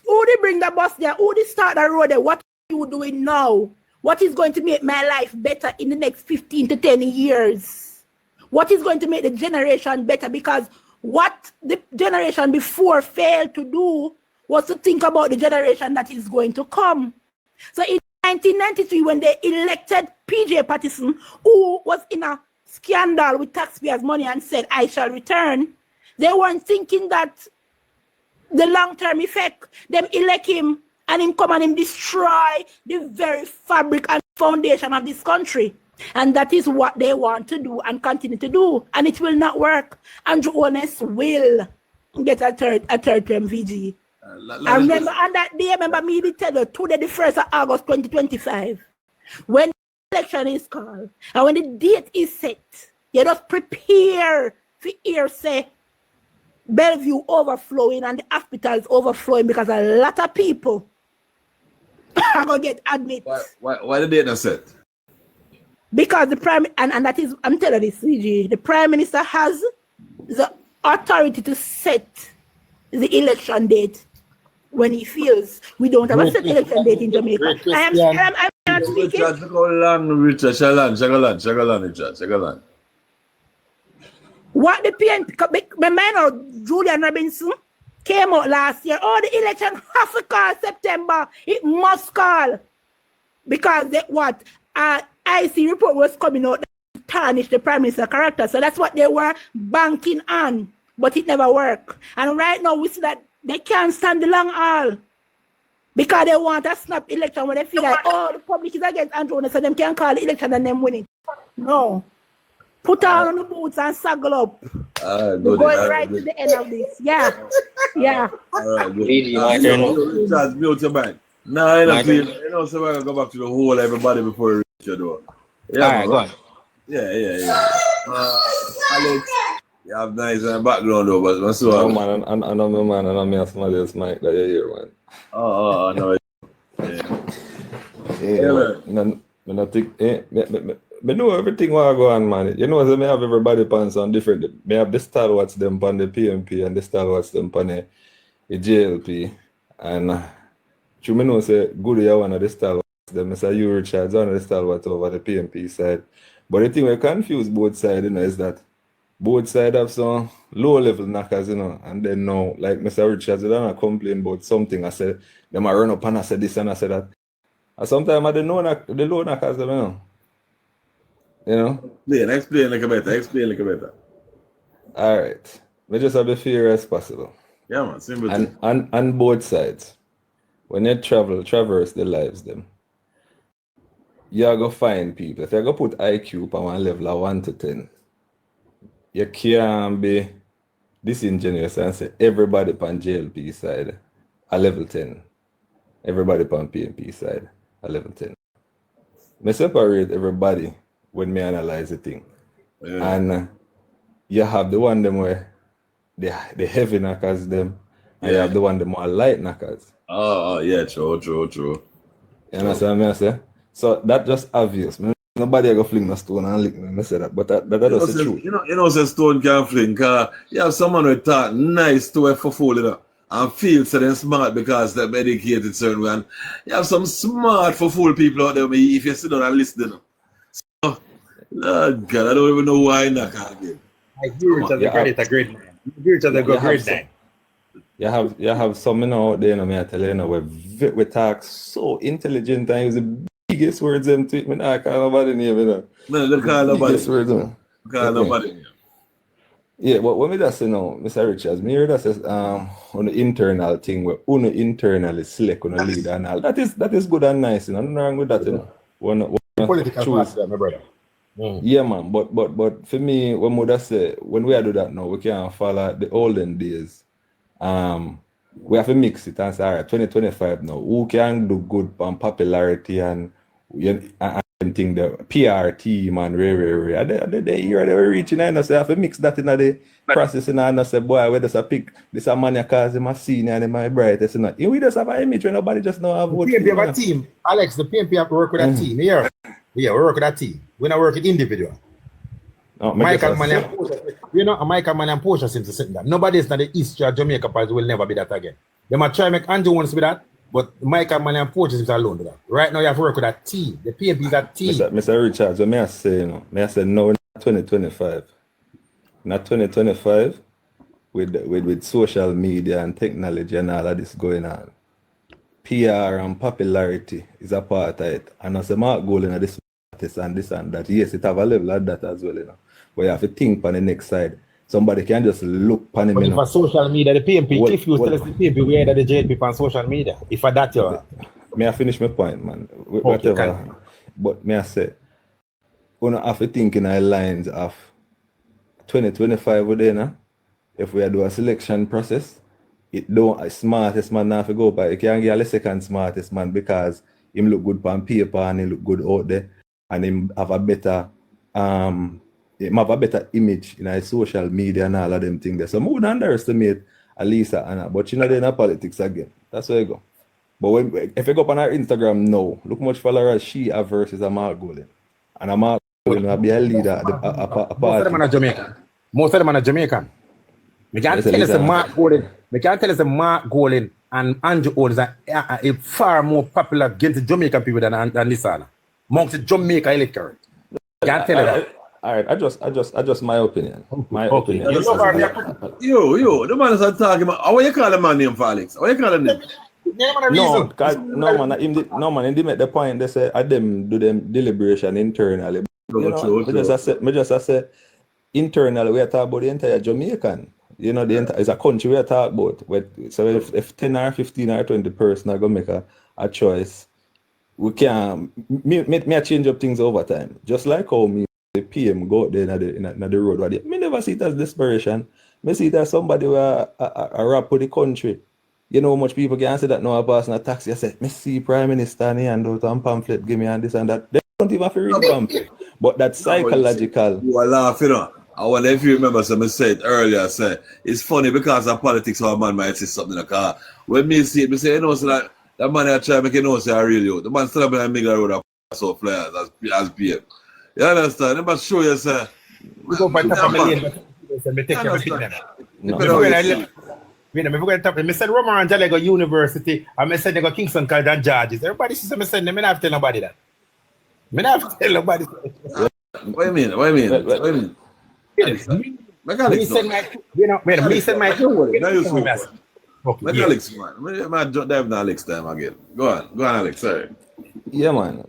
who they bring the bus there? Who they start the road there? What are you doing now? What is going to make my life better in the next 15 to 10 years? What is going to make the generation better? Because what the generation before failed to do was to think about the generation that is going to come. So in 1993, when they elected PJ Patterson, who was in a scandal with taxpayers' money and said, I shall return, they weren't thinking that the long-term effect, them elect him and him come and him destroy the very fabric and foundation of this country. And that is what they want to do and continue to do. And it will not work. Andrew Holness will get a third term VG. I remember on that day, remember me did tell you, today the 1st of August 2025, when the election is called and when the date is set, you just prepare for hear say Bellevue overflowing and the hospitals overflowing because a lot of people are going to get admitted. Why the date not set? Because the Prime, and that is, I'm telling you this, CG, the Prime Minister has the authority to set the election date when he feels. We don't have a set election date in Jamaica. I'm not speaking. Shagalan. What the PNP, remember Julian Robinson came out last year. Oh, the election has to call September. It must call. Because what? IC report was coming out to tarnish the Prime Minister character. So that's what they were banking on. But it never worked. And right now we see that they can't stand the long haul. Because they want a snap election when they feel like, oh, the public is against Andrew Holness, so them can call the election and them win it. No. Put on the boots and saddle up. We're going right to the end of this. Yeah. Yeah. All right, good. Mute your mic. No, I don't feel, so we're going to go back to the whole everybody before we reach your door. Yeah, all right, go on. Yeah. Alex, you have nice background though, but what's no, man, I know my man, and I'm somebody else mic that you hear, man. Oh, no. I know everything what I go on, man. You know, so I have everybody pants on different. I have the stalwarts them on the PMP and the stalwarts them on the JLP. And you know, say, good you one of the stalwarts them. I say, you Richards, one of the stalwarts over the PMP side. But the thing we confuse both sides, you know, is that both sides have some low-level knockers, you know. And then now, like Mr. Richards, they don't complain about something. I said, them I run up and I said this and I said that. And sometimes I don't know the low knockers, you know. You know? Explain like a better. All right. We just have to be fair as possible. Yeah, man. Simple. And both sides. When you traverse the lives, them, you're going to find people. If you're going to put IQ on one level of 1 to 10, you can't be disingenuous and say everybody on JLP side a level 10. Everybody on PNP side a level 10. Me separate everybody when me analyze the thing. Yeah. And you have the one them where the heavy knockers them, and you have the one them more light knockers. Oh yeah, true. You understand me I say? So that just obvious. Nobody go fling a stone and lick me. I say that, but that is the truth. You know, say stone can fling. You have someone who talk nice to a fool, you know, and feel so they're smart because they're educated certain way. And you have some smart fool people out there. If you sit down and listen, you know. So, oh God, I don't even know why not again. I agree with a great man. You have some, you know, out there, you know, me I tell you, you know, we talk so intelligent and use the biggest words them to it. Me not call nobody name, you know. No, they call nobody. Biggest words, call nobody name. Yeah, but when me just say no, Mr. Richards, me hear that says on the internal thing where uno internally select on a leader and all. That is good and nice, you know. Nothing wrong with that, you know. One political choice, my brother. Yeah, man. But for me, when we say when we do that now, we can't follow the olden days. We have to mix it and say, all right, 2025 now, who can do good on popularity and think the PR team and rare. They were reaching and I say, I have to mix that in the process and I say, boy, we just pick this a man because I'm a senior and my brightest. We just have an image when nobody just know have what. The PNP have a team. Alex, the PNP have to work with a team. Yeah, we work with a team. We don't work with individual. Michael Manley and Portia, you know, Michael Manley and Portia seems to sit that. Nobody is not the history of Jamaica Party will never be that again. They might try to make Andrew wants to be that, but Michael Manley and Portia seems alone to that. Right now you have to work with that team. The PNP is that team. Mr. Richards, what may I say, no, no, not 2025. Not 2025 with social media and technology and all of this going on. PR and popularity is a part of it. And as a mark goal in this and this and that, yes, it have a level of that as well, you know. But you have to think on the next side. Somebody can just look on him. But for social media, the PNP, if you tell us the PNP, we are the JLP on social media. If for that, you may I finish my point, man? Whatever. But may I say, we don't have to think in our lines of 2025 within, huh? If we do a selection process, it don't a smartest man have to go by. You can't get a second smartest man because him look good on paper and he look good out there and him have a better image in our social media and all of them things there. So I wouldn't underestimate Alisa and but you know they're in politics again. That's where you go. But if you go up on her Instagram now, look much followers she have versus a Mark Golden. And a Mark Golden will be a leader at a party. Most of them are Jamaican. Most of them are Jamaican. We can't tell us the Mark Golden. We can't tell us the Mark Golden and Andrew Owens are a far more popular against Jamaican people than Lisana. Amongst the Jamaica electorate. Can't tell us that. All right, I just my opinion. My opinion. Yo, the man is talking about. How you call the man name for Alex? How you call him name? No, man. They make the point. They say, "I them do them deliberation internally." Me just say, internally we are talking about the entire Jamaican. You know, it's a country we are talking about. So if 10 or 15 or 20 person are gonna make a choice, we can me change up things over time. Just like how me. The PM go out there in the road. I never see it as desperation. I see it as somebody who a rap with the country. You know how much people can say that now a person a taxi. I say, me see Prime Minister and he hand out a pamphlet, give me and this and that. They don't even have to read pamphlet. But that's psychological. You are laughing, you know. I wonder if you remember something I said earlier. I said, it's funny because of politics how a man might say something like that. When me see it, me say, you know, so that man I try to make it know say I really out. The man still up in the middle of the road so flyers as PM. You understand? They must show you, sir. We go by top of million. Me take everything them. I said Roman and Jale go university, and I said they go Kingston College and Georges. Everybody says I said them. I have to tell nobody that. I have to tell nobody. What do you mean? Me send my Alex, man. I don't dive now Alex time again. Go on, Alex. Sorry. Yeah, man.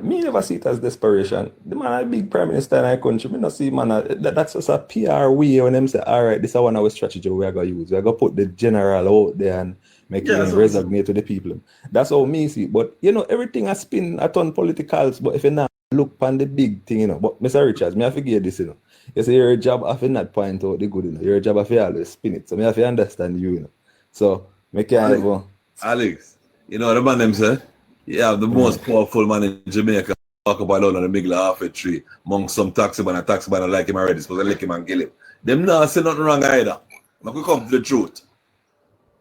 Me never see it as desperation. The man a big prime minister in our country. Me not see man that's just a PR way when them say, all right, this is one of our strategy we are gonna use. We are gonna put the general out there and make it resonate to the people. That's how me see it. But you know, everything has spin a ton politicals, but if you not look on the big thing, you know. But Mr. Richards, me have to get this, you know. You say your job have to not point out the good, you know. Your job have to always spin it. So me have to understand you, you know. So me can't even... Alex, you know the man them say, you have the most powerful man in Jamaica talk about all on the middle of half a tree among some taxi man like him already, supposed to lick him and kill him. Them not say nothing wrong either. Now we come to the truth.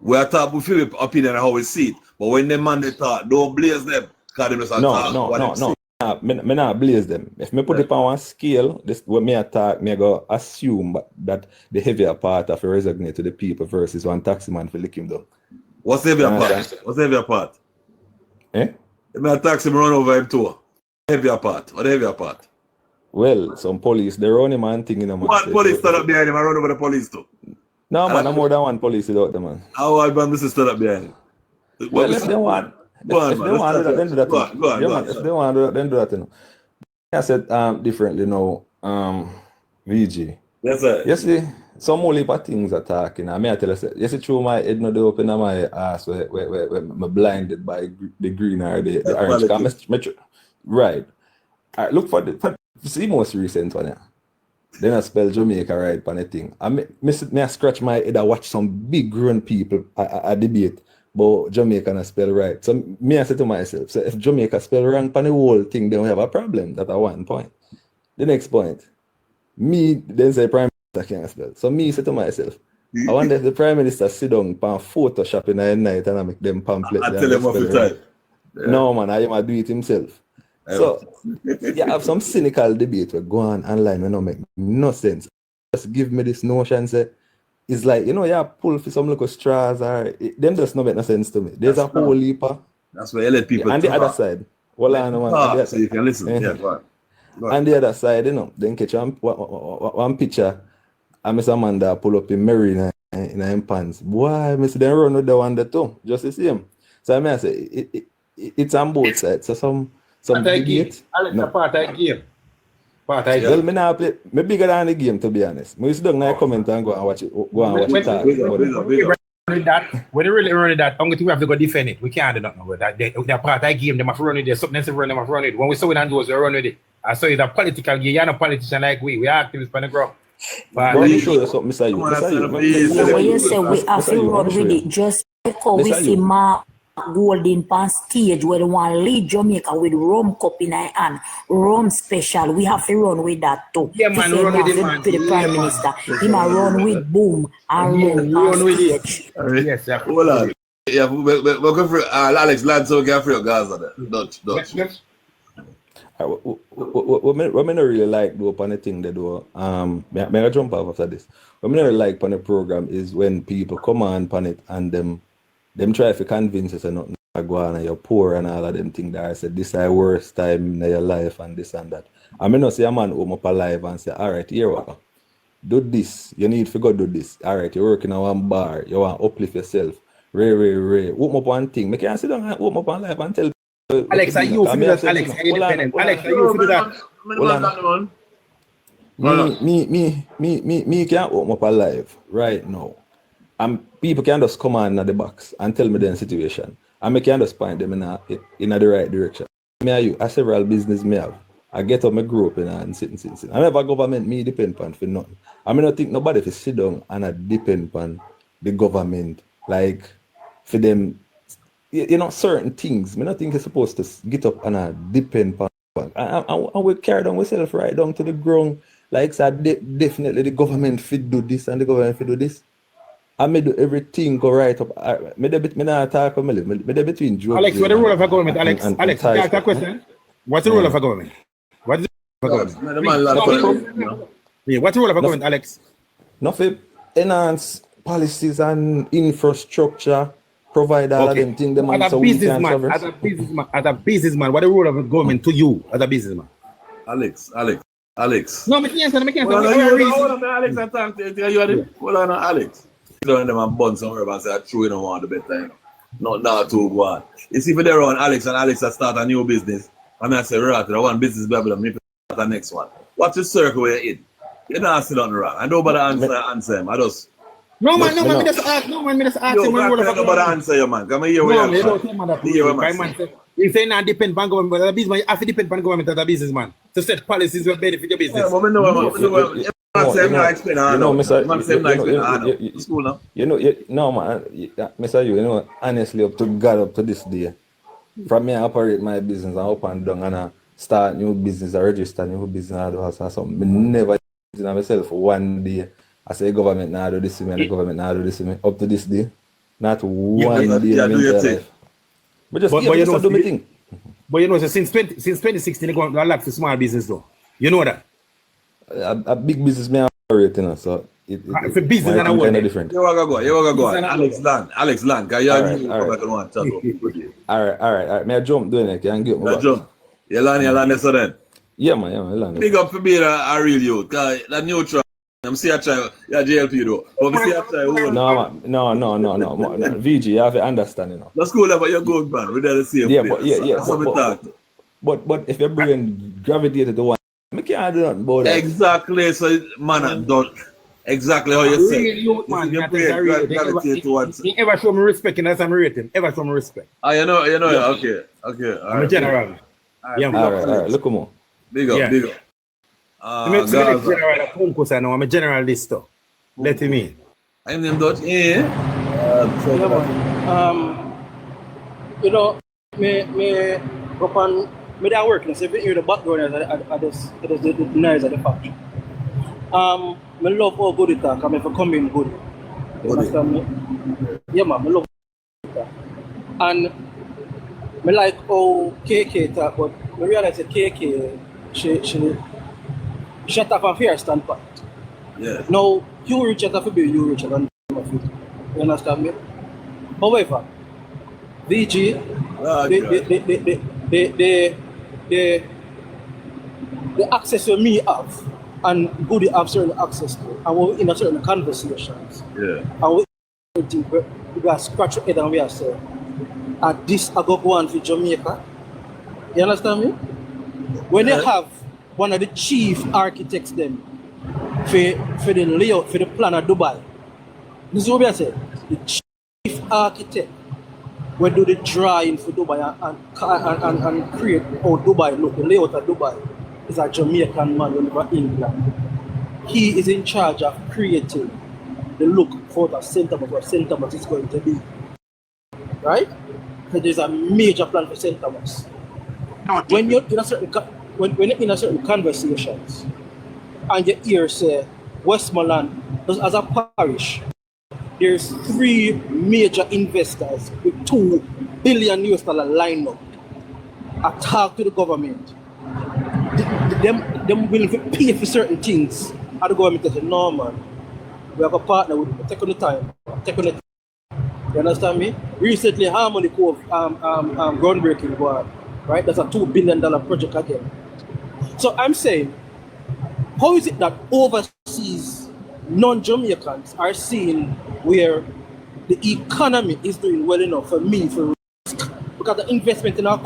We are talking with your opinion on how we see it. But when them man they talk, don't blaze them. Because them just No. Me not blaze them. If me put it on one scale, this when me attack, me go assume that the heavier part of it resonate to the people versus one taxi man for lick him down. What's the heavier part? What's the heavier part? Eh? If me taxi me run over him too. Heavier part. What the heavier part? Well, some police, they run him and thing in a man. One police stood up behind him and run over the police too. No man, no more than one police without them, man. How I ban Mr. stood up behind him? Well, if they want, if they want to do that, then do that. Go on. If they want to do that, then do that, you know. I said differently now, VG. Yes, sir. You see, some more heap of things are talking. I mean, I tell you, you see, through my head, no, they open up my ass where I'm blinded by the green or the orange. Right. All right, look for the see most recent one, yeah. Then I spell Jamaica right on the thing. I scratch my head, I watch some big grown people I debate about Jamaica and I spell right. So me I say to myself, so if Jamaica spell wrong on the whole thing, then we have a problem. That's at one point. The next point, me then say Prime Minister can't spell. So me say to myself, I wonder if the Prime Minister sit down and Photoshop in the night and I make them pamphlets. I tell him off the time. Yeah. No man, I might do it himself. So you have some cynical debate where go on online when don't make no sense. Just give me this notion, say it's like, you know, you pull for some little straws or them just not make no sense to me. There's a whole heap of. That's where you let people and the other side. Well, I know so you can listen. Yeah, go on. And the other side, you know, then catch one picture and Mr. Amanda pull up in Marine in him pants. Boy, Mr. Then run with the one that too. Just the same. So I mean I say it's on both sides. So some debate. Alex, no. Part of game. Well, me now play. Me bigger than the game, to be honest. Me sit down now comment and go and watch it. When they really run that, I'm going to have to go defend it. We can't do nothing with that. They're part of the game. They must run it. There's something else to run. They must run it. When we saw it and goes, they run with it. I saw it's a political game. You're not a politician like we. We are activists on the ground. But let me show you something, Mr. When you say we have to run with it, just because we see Mark Golden on stage where they want to lead Jamaica with rum cup in our hand, rum special, we have to run with that too. Yeah, man, run with it, man. To the Prime Minister. He might run with boom and run with it. Yes, yeah. Hold on. Yeah, we're going for Alex Land, so we can free Gaza there. Dutch. Yes. What I don't really like do upon the thing they do, may I jump off after this? What I don't really like upon the program is when people come on upon it and them try to convince us that nothing go on and you're poor and all of them things that I said this is the worst time in your life and this and that. I mean, not say a man home up alive and say, all right, here what? Do this. You need to go do this. All right, you're working on one bar. You want to uplift yourself. Ray. Open up one thing. I can't sit down and open up one life and tell people. Alex, are you for that? Alex, are you independent? Alex, are you for that? Me can't open up a live right now. And people can just come on at the box and tell me their situation. And I can just point them in the right direction. Me and you, as several business me have. I get up, I grew up and sitting. I never government me depend on for nothing. I mean, I think nobody to sit down and I depend on the government. Like, for them, you know, certain things. I don't think you're supposed to get up and I depend on. And we carry down ourselves right down to the ground. Like, so definitely the government fit do this and the government fit do this. I may do everything go right up. I not talk about me between drugs. Alex, what's the role of a government? Alex, can I ask a question? What's the role of a government? What is the government? Yeah, what's the role of a government, Alex? Nothing. Enhance policies and infrastructure, provide all of them things. As a businessman, what is the role of a government to you as a businessman? Alex. No, I can't answer. Alex, I talk to you. Hold on, Alex. You don't them and bun somewhere and say, I true, you don't want the better, you know. Not to go on. You see, if they're on Alex and Alex has start a new business, I mean, I say, right, I want business Babylon, maybe start the next one. What's the circle where you're in? You're not sitting on the wrong. I know about the answer him. I just. No, man, me just ask him. Nobody answer you, man. Come here, you You say not depend on government, but the business you have to depend on government as a businessman to set policies that benefit your business. Yeah, but no, man, Mr. You, honestly, up to God, up to this day, from me, I operate my business, I up and down, and I start new business, I register new business, or something. I never did myself one day. I say government now do this to me, and the government now do this to me. Up to this day, not one day in my life. But just do my thing. But you know, so since 2016, they go a lot for small business though. You know that? A big business may operate, you know, so for business and kind of different. You want to go. Alex Land, because you're all right. May I jump doing it? Can you get me? Jump. You land so then. Yeah, man. Big up for being a real youth, because that neutral. I'm see a try, you're JLP though. But I see a try. No. VG, you have to understand, you know. The school level, you're good, man. We're there the same place. That's what we talk. But if your brain gravitated to one, I can't do nothing about that. Exactly, so man, don't. Exactly how you say. Youth, man, you ever show me respect and that's I'm rating. Ever show me respect. You know, okay. I'm a general. All right, look more. Big up. I'm a general list though. Let him in. I'm named Dutch. You know, me up on me that work. So if you hear the background, I just the noise of the factory. Me love how good it talk. I mean, for coming good. You understand me? Yeah, man. Me love it. And me like how KK talk, but me realize that KK she attack on fair standpoint. Yeah. Now, you reach out to be you reach out on my feet. You understand me? However, VG, the access to me have and good have certain access to, and we're in a certain conversations. Yeah. And we got scratch your head and we are saying, this I go on for Jamaica. You understand me? When you have one of the chief architects them for the layout, for the plan of Dubai. This is what I said. The chief architect will do the drawing for Dubai and create how Dubai look, the layout of Dubai is a Jamaican man over England. He is in charge of creating the look for the center of what St. Thomas is going to be. Right? So there's a major plan for St. Thomas. When you're in a certain when you're in a certain conversations and you hear say Westmoreland as a parish, there's 3 major investors with $2 billion lined up. I talk to the government. Them willing to pay for certain things. And the government says, no man, we have a partner with take on the time. You understand me? Recently Harmony Cove groundbreaking board, right? That's a $2 billion project again. So I'm saying, how is it that overseas non-Jamaicans are seeing where the economy is doing well enough for me for risk? Because the investment in our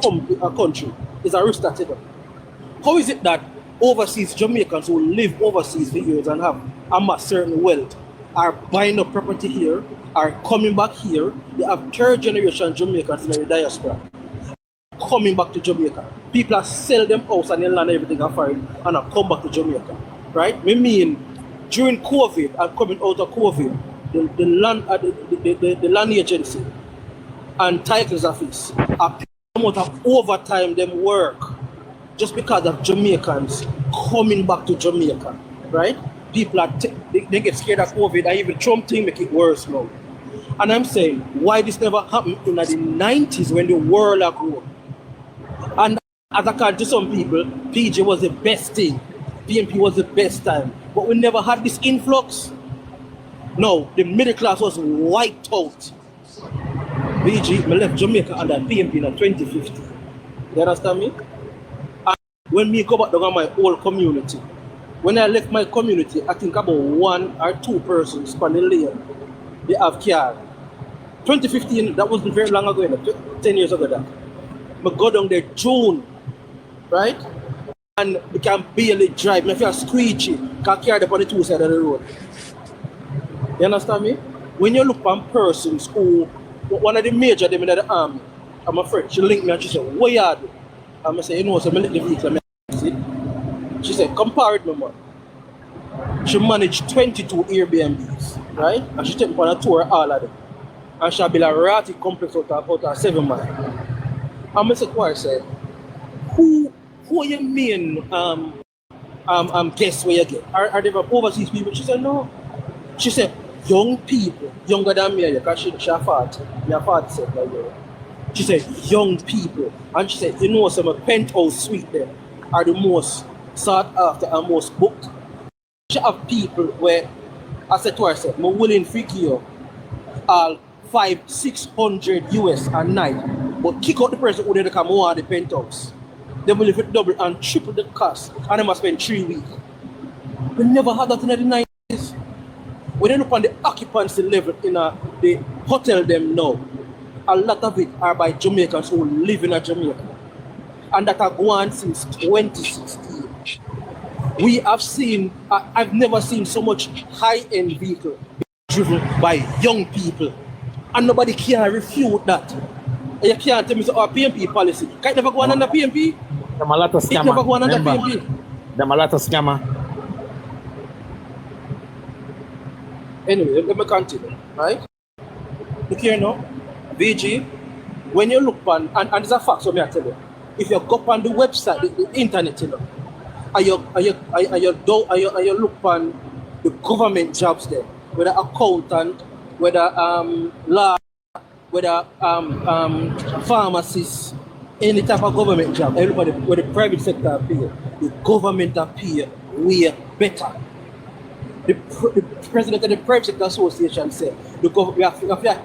country is a risk that's it. How is it that overseas Jamaicans who live overseas for years and have amassed certain wealth are buying up property here, are coming back here? They have third generation Jamaicans in the diaspora coming back to Jamaica. People are sell them house and they land everything and foreign and have come back to Jamaica. Right? I mean, during COVID and coming out of COVID, the land agency and titles office are paying out of overtime them work just because of Jamaicans coming back to Jamaica. Right? People are they get scared of COVID and even Trump thing make it worse now. And I'm saying, why this never happened in the 90s when the world are growing? And as I can to some people, PJ was the best thing. PMP was the best time. But we never had this influx. No, the middle class was wiped out. PG, I left Jamaica under PMP in 2050. You understand me? And when me go back to my old community, when I left my community, I think about 1 or 2 persons on the lane, they have car. 2015, that wasn't very long ago, 10 years ago that. I go down there June, right? And we can barely drive. I feel squeegee, can carry them on the 2 sides of the road. You understand me? When you look on persons who, one of the major them in the army, I'm afraid. She linked me and she said, what you do? And I said, you know, so I let the vehicle. She said, compare it, my man. She managed 22 Airbnbs, right? And she took me on a tour all of them. And she built a ratty complex out of 7 mile. And I said, what I said, who you mean guess where you get? Are they from overseas people? She said, no. She said, young people, younger than me, because she 40. Me 47 like you. She said, young people. And she said, you know, some penthouse suite there are the most sought after and most booked. She have people where, I said to her, I said, I'm willing to give you all 500-600 US a night, but kick out the person who didn't come on the penthouse. They will live double and triple the cost, and they must spend 3 weeks. We never had that in the 90s. We then look on the occupancy level in the hotel them now. A lot of it are by Jamaicans who live in Jamaica. And that have gone on since 2016. We have seen, I've never seen so much high-end vehicle driven by young people. And nobody can refute that. You can't tell me so our PMP policy. Can it never go on under PMP? Them a lot of scammer. It never go on under PMP. Them a lot of scammer. Anyway, let me continue, right? Look here now, VG, when you look on, and there's a fact, so me I tell you, if you go on the website, the internet, you know, and you look on the government jobs there, whether accountant, whether law, whether pharmacist, any type of government job, everybody, where the private sector appear, the government appear way better. The president of the Private Sector Association said we have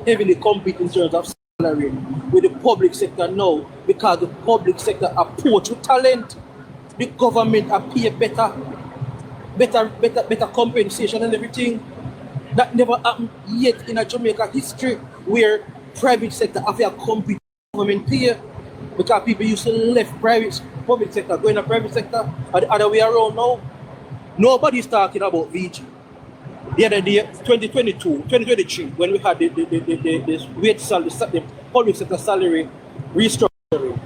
heavily compete in terms of salary with the public sector now because the public sector approach with talent. The government appear better compensation and everything. That never happened yet in a Jamaica history where private sector have to compete with government pay because people used to left public sector, going to private sector, and the other way around now. Nobody's talking about VG. The other day, 2023, when we had the public sector salary restructuring,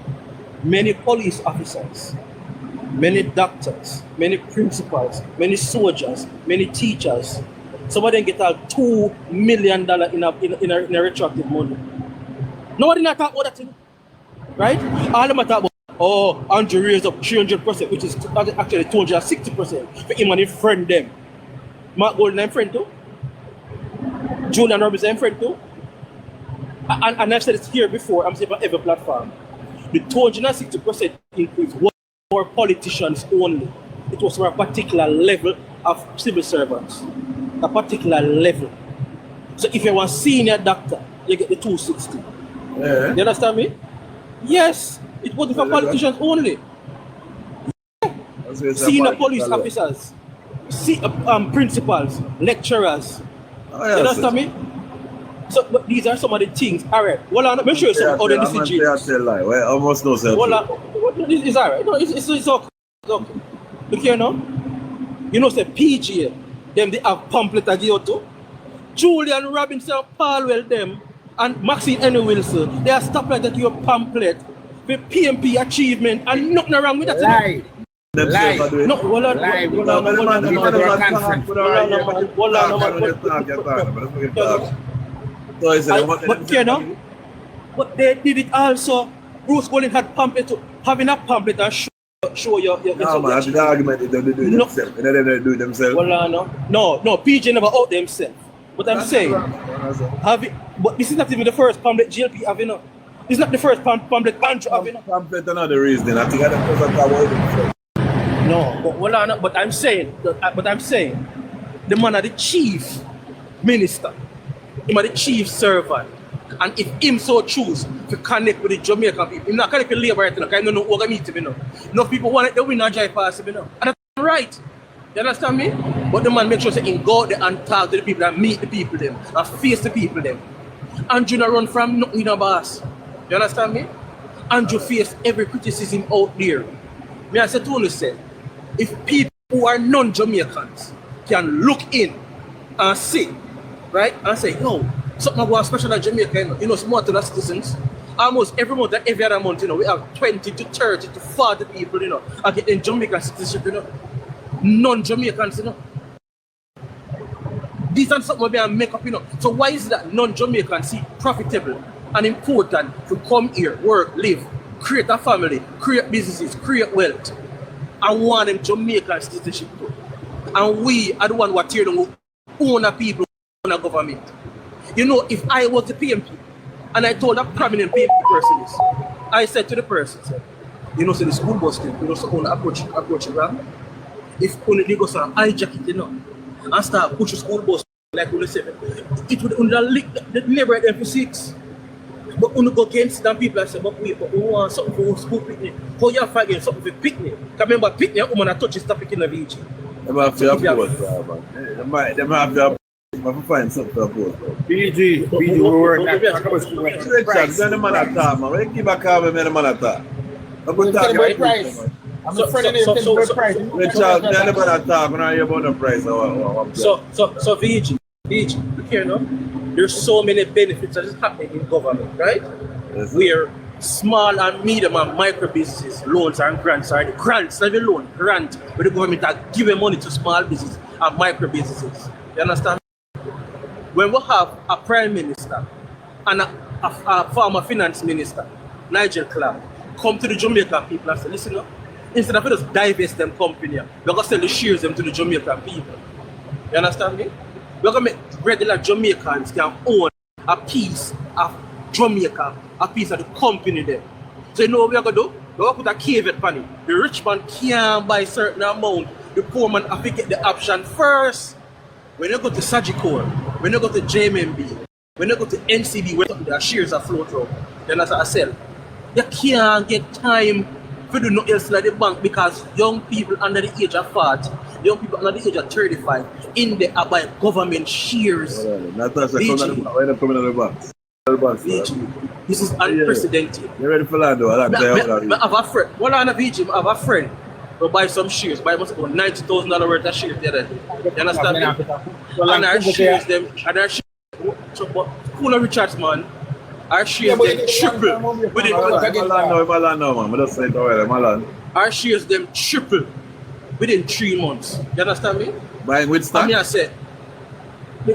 many police officers, many doctors, many principals, many soldiers, many teachers, some of them get $2 million in a retroactive money. Nobody not talk about that thing, right? All of them talk about, oh, Andrew raised up 300%, which is actually 260% for him and his friend them. Mark Golden and friend too. Julian Robinson and friend too. And I've said it here before, I'm saying on every platform. The 260% increase was for politicians only. It was for a particular level of civil servants. A particular level. So if you're a senior doctor, you get the 260. Yeah. You understand me? Yes. It wasn't for politicians only. Senior police officers, principals, lecturers. Oh, yeah, you understand me? So, but these are some of the things. All right. Well, I'm not sure some other decisions. Well, almost no self. Well, it's all right. No, it's okay. It's okay. Look here now. You know, say PGA, them they have pamphlet at you too. Julian Robinson, Paulwell, them, and Maxine Henry Wilson, they are stopped at your pamphlet with PMP achievement, and nothing wrong with that. Lie. Lie. No, lie. But you know, but they did it also. Bruce Golding had pamphlet, having a pamphlet and show your no, man, the argument is they do it themselves. They don't do it themselves. No, PJ never out themselves. But I'm saying, but this is not even the first pamphlet JLP have, you know. This is not the first pamphlet Andrew have, you know. Pamphlet another reason. I think I don't know. No, but I'm saying, the man are the chief minister, him are the chief servant, and if him so choose to connect with the Jamaican people, him not connect with Labour right now, because I don't know who meet him, you know. Enough people want the winner drive past him, you know. And that's right. You understand me? But the man make sure he go there and talk to the people and meet the people them and face the people them. Andrew not run from nothing, no boss. You understand me? Andrew face every criticism out there. Me I said to you, say, if people who are non-Jamaicans can look in and see, right, and say, yo, something about special at Jamaica, you know, it's more to the citizens. almost every month and every other month, you know, we have 20 to 30 to 40 people, you know, are getting Jamaican citizenship, you know. Non-Jamaicans, you know. These are something we make up, you know. So why is it that non-Jamaicans see profitable and important to come here, work, live, create a family, create businesses, create wealth, and want them Jamaican citizenship too? And we are the one who are tearing down own people, own a government. You know, if I was the PMP and I told a prominent PMP person this, I said to the person, you know, say the school bus thing, you know, so on approach it, right? If only they go some hijack it, you know, and start pushing school bus like on the 7, it would lick the neighborhood MP6. But when you go against them people, I say, but we want something for school picnic. How you fight against something for picnic? Because remember, picnic, woman, I touch his topic in the VG. They have to find something to oppose. BG, we work like Richard, then the man attack, man. When you keep a calm, man, the man attack. I'm going to talk about price. I'm a friend of price. Richard, then the man attack, when I hear about the price. So VG, look here now. There's so many benefits that is happening in government, right? Yes. Where small and medium and micro businesses, loans and grants are grants, not even loan, grant, where the government are giving money to small businesses and micro businesses. You understand? When we have a prime minister and a former finance minister, Nigel Clark, come to the Jamaican people and say, listen up, instead of just divest them company, we're going to sell the shares them to the Jamaican people. You understand me? We're going to make regular Jamaicans can own a piece of Jamaica, a piece of the company there. So you know what we're going to do? We're going to put a caveat on it. The rich man can't buy a certain amount. The poor man have to get the option first. When you go to Sagicor, when you go to JMB, when you go to NCB, where the shares are flow through, then as I said, you can't get time to do nothing else like the bank because young people under the age of 40, young people under the age of 35, in there are buying government shares. This is unprecedented. You ready for that though? I have a friend. One on a VG, I have a friend who buy some shares, buy about $90,000 worth of shares the other day. You understand me? And our shares them, and our shares, Cooler Richards, man, our shares them triple. Our shares them triple within 3 months. You understand me? Buying with stock? I said, the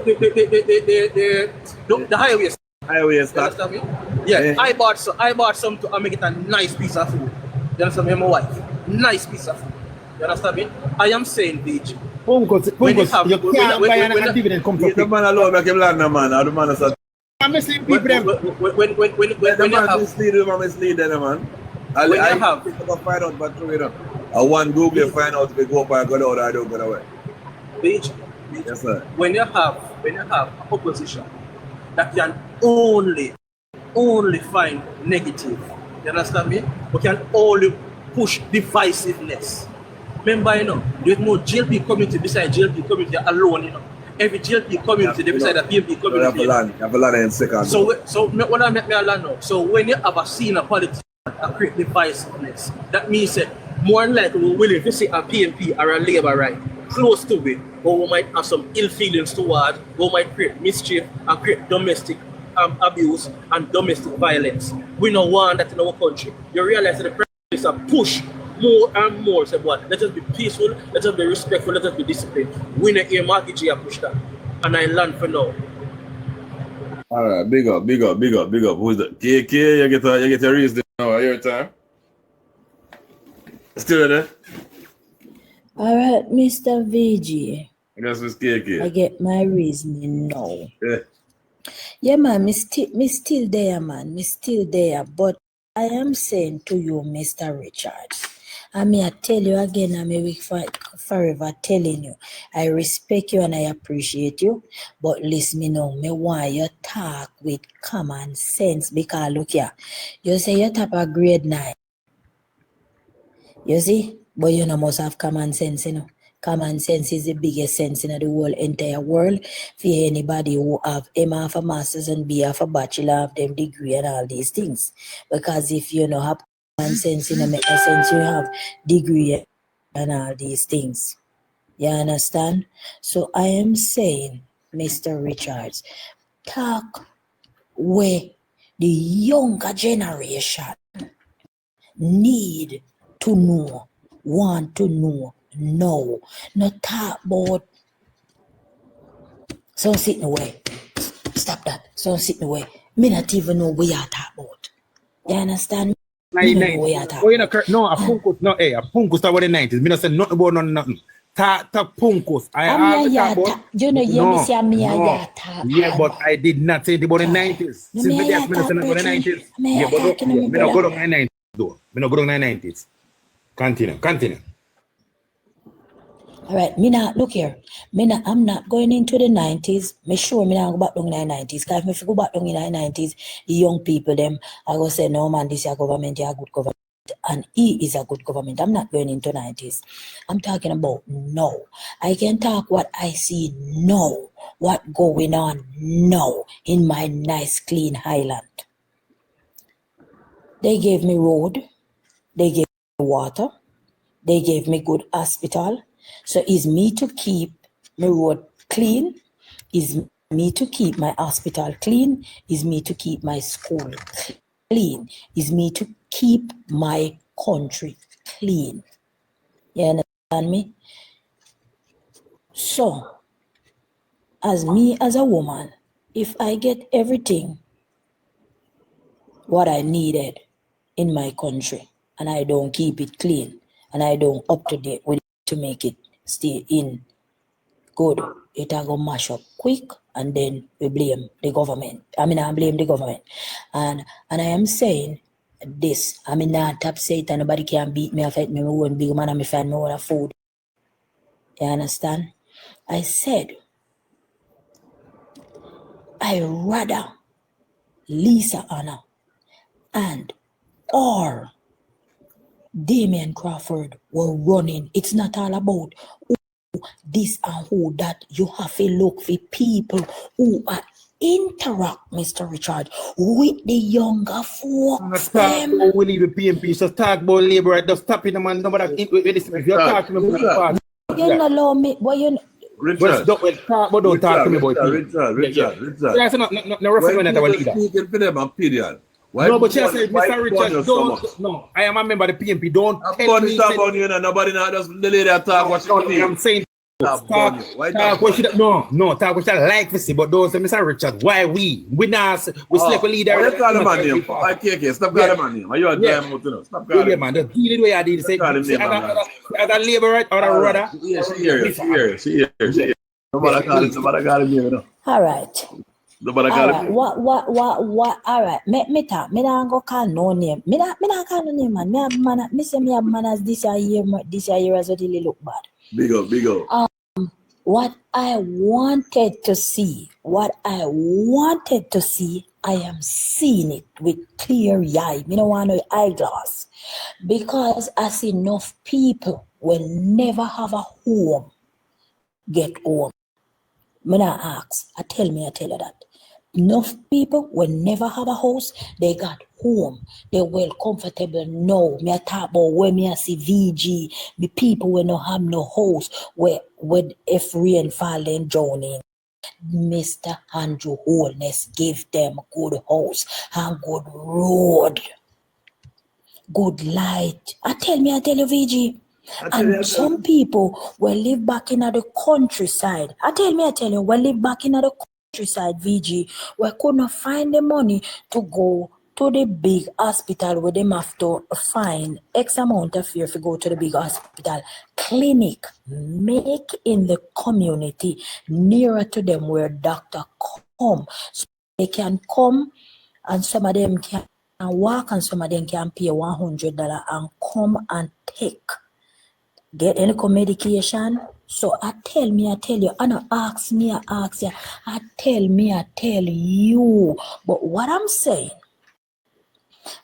highway stock. Highway stock. You understand me? Yeah, I bought some to make it a nice piece of food. You understand me? My wife. Nice piece of food. You understand me? I am saying, BG. You can't buy a dividend come from the man alone, make him land, man. Or the man is a... I'm missing people. When you have... mislead them, man. I find out, but you know, I want Google find out if they go up and go down, I don't go away. BG. Yes, sir. When you have a opposition that can only find negative, you understand me? We can only push divisiveness. Remember, you know, there's no JLP community beside JLP community alone, you know. Every JLP community, they beside the PMP community. You have a land in second. So what I make me a land now? So when you have a senior politician that create divisiveness, that means that more than likely we're willing to see a PMP or a Labour right close to it, or we might have some ill feelings toward, we might create mischief and create domestic abuse and domestic violence. We don't want that in our country. You realize that the president is a push more and more. Say, what? Let us be peaceful, let us be respectful, let us be disciplined. We not hear Marky G push that. And I learn for now. Alright, big up. Who's that? KK, you get a reason now, your time. Still there? Alright, Mr. VG. I guess it's KK. I get my reasoning now. Yeah. Yeah, man, me still there, man. Me still there. But I am saying to you, Mr. Richards, I may tell you again, I may be forever telling you, I respect you and I appreciate you, but listen me now, me want you talk with common sense because look here, you say you top a grade 9, you see, but you know must have common sense, you know. Common sense is the biggest sense in the whole entire world for anybody who have M half a master's and B half a bachelor of them degree and all these things. Because if you know have common sense, you know make no sense you have degree and all these things. You understand? So I am saying, Mr. Richards, talk where the younger generation need to know, want to know, not talk about so sit in the way. Stop that. So sit in the way. Me not even know what you talk about. You understand? Me don't know what you talk about. No, a punkus, no, a punkus about the 90s. Me not say nothing about nothing. Ta punkus. Yeah, but I did not say it about the 90s. Since me not say about the 90s. Yeah, but me not go down the 90s though. Me not go down the 90s. Continue. All right, look here. I'm not going into the 90s. Me sure me not go back down in the 90s. Because if I go back down in the 90s, the young people them, I go say, no man, this is a government, you are a good government. And he is a good government. I'm not going into 90s. I'm talking about now. I can talk what I see now, what going on now in my nice clean highland. They gave me road, they gave me water, they gave me good hospital. So is me to keep my road clean, is me to keep my hospital clean, is me to keep my school clean, is me to keep my country clean. You understand me? So, as me as a woman, if I get everything what I needed in my country and I don't keep it clean and I don't up to date with it to make it stay in good, it'll go mash up quick and then we blame the government. I blame the government. And I am saying this, not top say that nobody can beat me, affect me, I own big man and me find me own food. You understand? I said, I rather Lisa Anna and or Damien Crawford were running. It's not all about who this and who that. You have to look for people who are interact, Mr. Richard, with the younger folks. We leave the PMP, so talk about labor, just stop it, man. Nobody, if you're talking about you don't allow me, boy, you Richard. Don't talk to me about Richard. That's not referring to our leader. Speaking for them, period. No, but you said, Mr. Richard, don't. No, I am a member of the PMP. Don't tell me. Nobody not just the lady talk what she I'm saying. Talk what she like to see, but don't say, Mr. Richard, why we not, we select a leader. Let's call him a name. Stop calling him a name. Are you a damn out to Stop calling him. Man, just deal the way I did. Say, other labor or a brother. She here. Nobody call him. All right. What? All right. Me talk. Me not go call no name. Me not call no name, man. Me say me have manners this year as it really look bad. Big up. What I wanted to see, I am seeing it with clear eye. Me don't want no eyeglass. Because I see enough people will never have a home get home. Me not ask. I tell you that. Enough people will never have a house, they got home. They well comfortable now. Me a talk about where me a see VG, the people will not have no house, where if rain fall then drowning. Mr. Andrew Holness gave them good house and good road, good light. I tell you VG. And some people will live back in the countryside. I tell you, will live back in the countryside, VG, we couldn't find the money to go to the big hospital where they have to find X amount of years to go to the big hospital. Clinic, make in the community nearer to them where doctor come. So they can come and some of them can walk and some of them can pay $100 and come and get any medication. So I tell you, I don't ask me, I ask you. I tell you. But what I'm saying,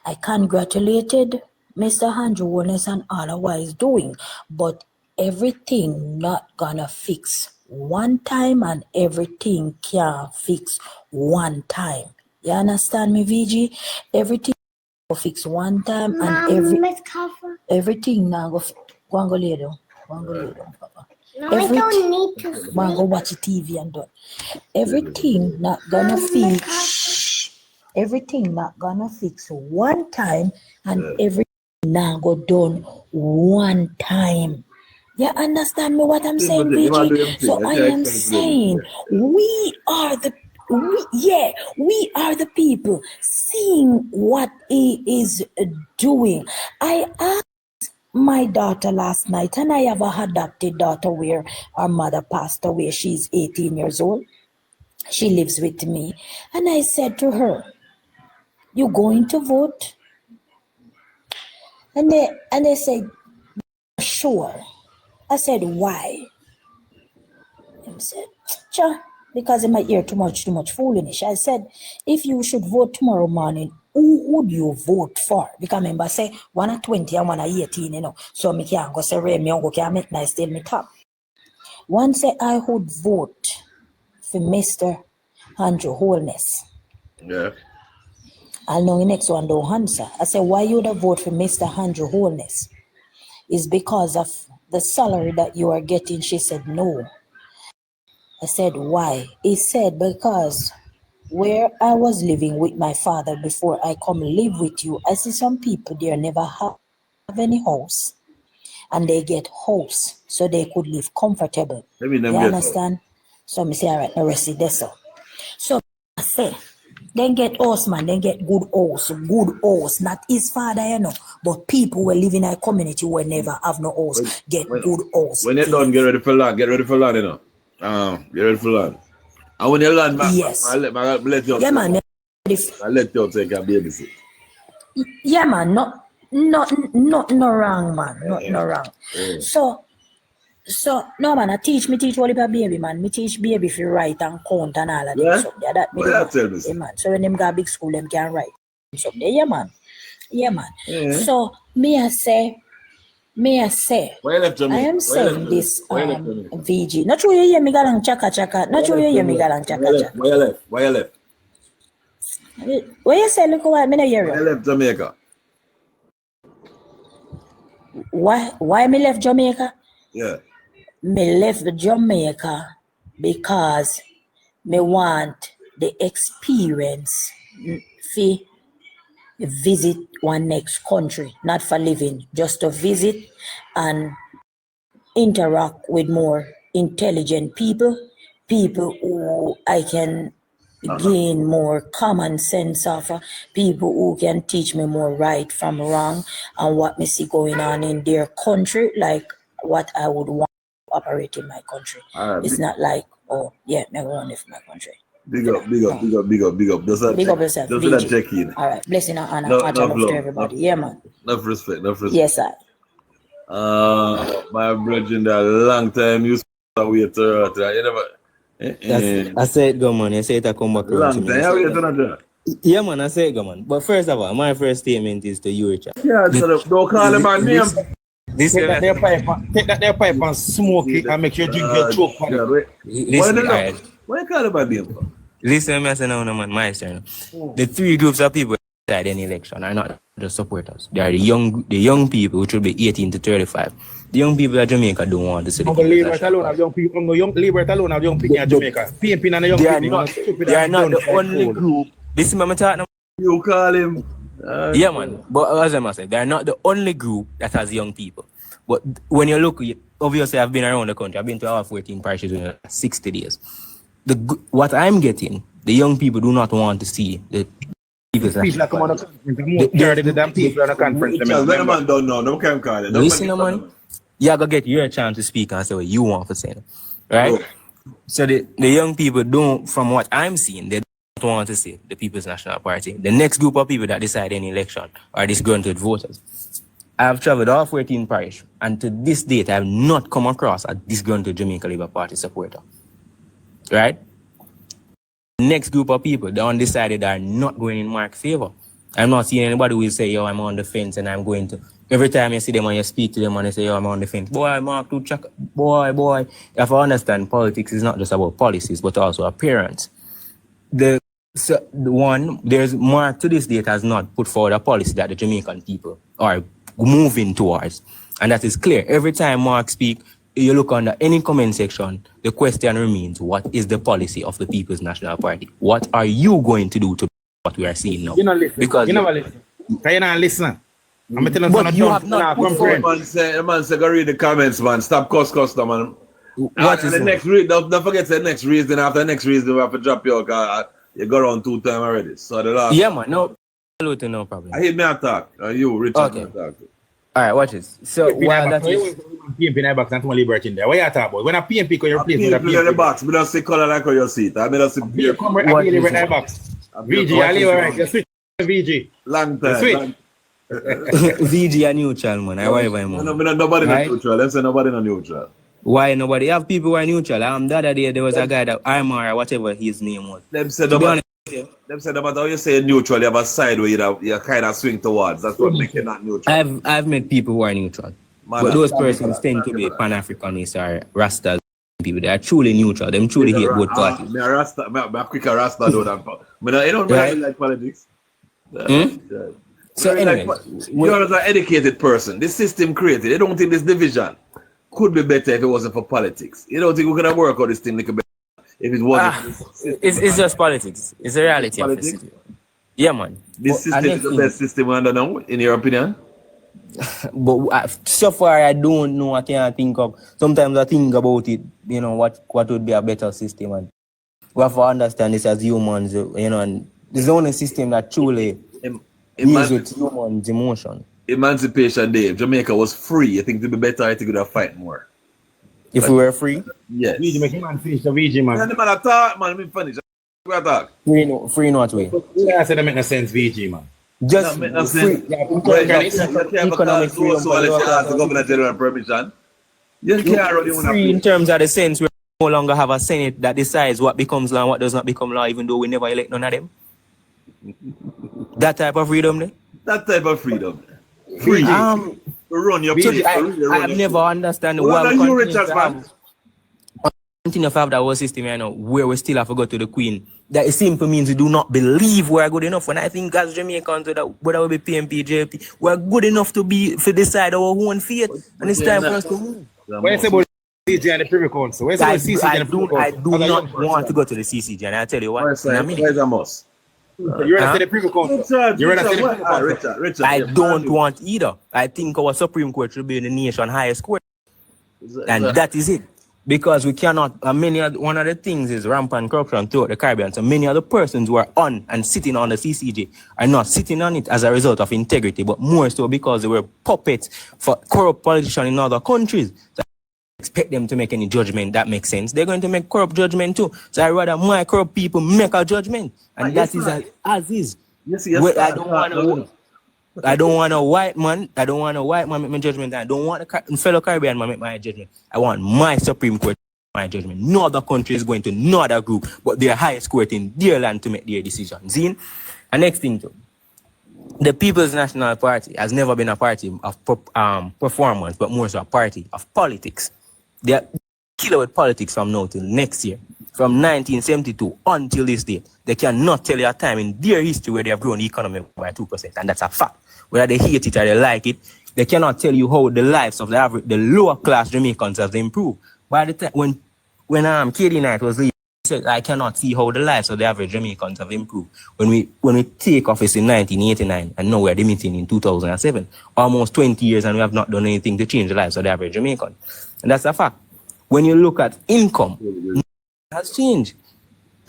I congratulated Mr. Andrew Holness and all what he's doing, but everything not gonna fix one time and everything can't fix one time. You understand me, VG? Everything will fix one time and everything now go lay down, Papa. No, I don't need to. Man, go watch the TV and done. Everything not gonna fix. everything not gonna fix one time and everything not go done one time. You understand me what I'm saying, VG? So I am saying we are the people seeing what he is doing. I asked my daughter last night, and I have a adopted daughter where her mother passed away. She's 18 years old. She lives with me. And I said to her, "You going to vote?" And they said, "Sure." I said, "Why?" He said, "Cha, because in my ear too much foolishness." I said, "If you should vote tomorrow morning, who would you vote for?" Because remember, I say, one at 20 and one at 18, you know. So me can't go say, "Ray, me go can't make nice still me top." One say, "I would vote for Mr. Andrew Holness." Yeah. I'll know the next one don't answer. I said, "Why you would vote for Mr. Andrew Holness?" "Is because of the salary that you are getting." She said, "No." I said, "Why?" He said, "Because where I was living with my father before I come live with you, I see some people there never have any house, and they get house so they could live comfortable." You understand? So I say, "All right, now rest it there, so." So I say, then get house, man, then get good house, not his father, you know, but people who live in a community who never have no house, get good house. When you're done, get ready for land, you know. Get ready for land. And when you land, yes. I let you yeah, man. I let you take a babysit. Yeah, man, no wrong, man. No wrong. Yeah. So no, man, I teach all about baby, man. Me teach baby if you write and count and all of that. So yeah, that me tell me, man. So when them go big school, them can write. So yeah, man. Yeah, man. Yeah. So me I say, why you left Jamaica? I am saying this VG. Not true you hear me galang chaka. Not true you hear me galang chaka. Why you left? Where you say look what me no hear you. Why you left Jamaica? Why me left Jamaica? Yeah. Me left Jamaica because me want the experience to visit one next country, not for living, just to visit and interact with more intelligent people who I can gain more common sense of, people who can teach me more right from wrong and what me see going on in their country, like what I would want to operate in my country. It's not like, oh yeah, me run it for my country. Big up. Just big up yourself. Just that check in. All right, blessing and honor, much love to everybody. Yeah, man. Enough respect. Yes, sir. My brethren, that long time you wait to you never. I said go, man. I said I come back. Long time. Yeah, man. I said go, man. But first of all, my first statement is to you, Richard. Yeah, don't call him my name. Take that their pipe and smoke it and make you drink your choke. Why you call him my name? Listen, I say no, man. My turn. The three groups of people that in election are not the supporters. They are the young people, which will be 18 to 35. The young people of Jamaica don't want to see the Liberate alone of young people. Liberate alone of young people in Jamaica. PNP and the young people. They are not the only group. This is my talk now. You call him. Yeah, man. But as I say, they are not the only group that has young people. But when you look, obviously I've been around the country. I've been to our 14 parishes in 60 days. What I'm getting, the young people do not want to see the people that come on the damn people on the conference. Man don't know. No can call it. Listen, man. You gotta get your chance to speak and say what you want to say. Right? Oh. So the young people don't, from what I'm seeing, they don't want to see the People's National Party. The next group of people that decide any election are disgruntled voters. I have traveled all 14 parishes, and to this date, I have not come across a disgruntled Jamaica Labour Party supporter. Right? Next group of people, the undecided, are not going in Mark's favor. I'm not seeing anybody who will say, yo, I'm on the fence and I'm going to. Every time you see them and you speak to them and they say, yo, I'm on the fence. Boy, Mark, to check. Boy. You have to understand, politics is not just about policies, but also appearance. There's Mark to this date has not put forward a policy that the Jamaican people are moving towards. And that is clear. Every time Mark speaks, you look under any comment section, the question remains, what is the policy of the People's National Party? What are you going to do to what we are seeing now. You know, listen. Because you never listen. You're not listening. I'm telling but you have not put forward. The man say, go read the comments, man. Stop cuss, man. What is the next read? Don't forget the next reason. After the next reason, we have to drop your car. You got on 2 times already. So the last. Yeah, man. No problem. I hear me attack. You, Richard, Okay. attack. All right, watch this. So while that is PMP in the box and somebody liberty in there. What you talking about? When a PMP can your place with a PMP in the PMP. box. We don't see color like on your seat. I mean, I see You come right What in is the it? box. VG, I leave right. You switch to VG. long time. Switch. Long- VG a neutral, man. I worry about No, him. nobody Right? not neutral. Let's say nobody not neutral. Why nobody? You have people who are neutral. The other day there was a guy that Armor or whatever his name was. Them said To be no honest, matter how you say neutral, you have a side where you kind of swing towards. That's what makes you not neutral. I've met people who are neutral. Man, But those persons tend to be Pan-Africanists or Rastas people. They are truly neutral. Them truly hate both parties. Me a Rasta, me a quicker Rasta though than you don't really like politics. Yeah. So Really anyway, you're an educated person. This system created. I don't think this division could be better if it wasn't for politics. You don't think we could have worked out this thing like a better if it wasn't. it's just politics. It's a reality of the Politics? system. Yeah, man. This But system is the best system we under now, in your opinion? But so far, I don't know. I can't think of. Sometimes I think about it. You know what would be a better system, and we have to understand this as humans. You know, and there's the only system that truly deals with humans' emotion. Emancipation Day. If Jamaica was free, I think it would be better. I think we would have fight more. If we were free, Yes. VG, make him man finish the VG, man. Man, the man attack, man. Let me finish. We attack. free not way. Yeah, I said that make no sense, VG, man. Just That make no free. sense. Yeah, Well, economic freedom. so let's ask the governor general permission. You can't run your Free in own. terms of the sense we no longer have a Senate that decides what becomes law and what does not become law, even though we never elect none of them. That type of freedom, there. That type of freedom. Free. Run your So place. I've never understand Well, why you we Richards, man. continue to have that whole system right now where we still have to go to the Queen. That it simply means we do not believe we're good enough. When I think as Jamaicans, whether we be PMP, JLP, we're good enough to decide our own fate. And it's time for us to move. What you say about CCJ and the Privy Council? What you say about CCJ and the Privy Council? I do not want to go to the CCJ, and I'll tell you what. Where's a must? You ready to say the Privy Council? You ready to say the Privy Council? Richard. I don't want either. I think our Supreme Court should be in the nation highest court. And that is it. Because we cannot, one of the things is rampant corruption throughout the Caribbean. So many of the persons who are on and sitting on the CCJ are not sitting on it as a result of integrity, but more so because they were puppets for corrupt politicians in other countries. So I expect them to make any judgment that makes sense. They're going to make corrupt judgment too. So I rather my corrupt people make a judgment. And that is as is. I don't want a white man. I don't want a white man make my judgment. I don't want a fellow Caribbean man make my judgment. I want my Supreme Court my judgment. No other country is going to no other group, but their highest court in their land to make their decisions. See? And next thing too, the People's National Party has never been a party of performance, but more so a party of politics. They are killer with politics from now till next year. From 1972 until this day, they cannot tell you a time in their history where they have grown the economy by 2%, and that's a fact. Whether they hate it or they like it, they cannot tell you how the lives of the lower class Jamaicans have improved. By the time when KD Knight was leaving, he said, I cannot see how the lives of the average Jamaicans have improved. When we take office in 1989 and now we're the meeting in 2007, almost 20 years and we have not done anything to change the lives of the average Jamaican. And that's a fact. When you look at income, it has changed.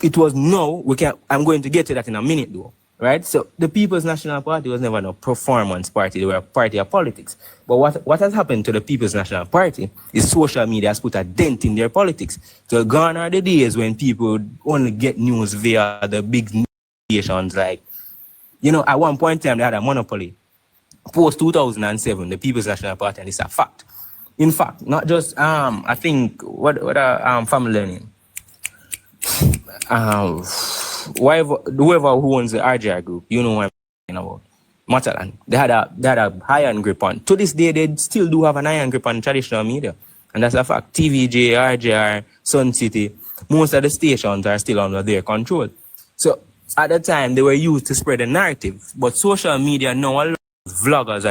It was I'm going to get to that in a minute though. Right? So the People's National Party was never a performance party. They were a party of politics. But what has happened to the People's National Party is social media has put a dent in their politics. So gone are the days when people only get news via the big stations. Like, at one point in time, they had a monopoly. Post 2007, the People's National Party, and it's a fact. In fact, not just, I think, what family learning? Whoever who owns the RJR group, you know what I'm talking about. Matalan, they had a iron grip on. To this day, they still do have an iron grip on traditional media. And that's a fact. TVJ, RJR, Sun City, most of the stations are still under their control. So at the time, they were used to spread a narrative. But social media now allows vloggers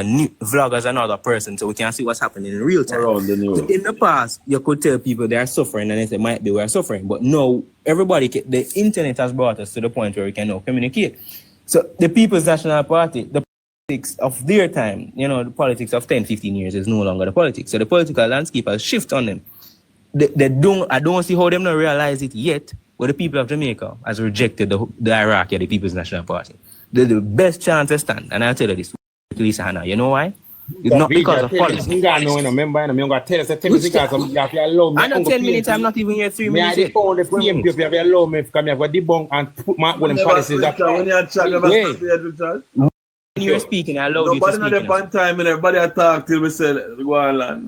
and other persons so we can see what's happening in real time. Around the news. So in the past, you could tell people they are suffering and they say, might be we are suffering. But no, the internet has brought us to the point where we can now communicate. So the People's National Party, the politics of their time, the politics of 10, 15 years is no longer the politics. So the political landscape has shifted on them. I don't see how them not realize it yet, but the people of Jamaica has rejected the hierarchy of the People's National Party. They're the best chance to stand, and I'll tell you this, Lisa Hannah, you know why? It's not because of politics. I'm not 10 minutes, I'm not even here 3 minutes. I found the PM people have allow me to come here for debunk and put my own policies. When you're speaking, I allow you to speak. Nobody not time and everybody talk till we say go on land.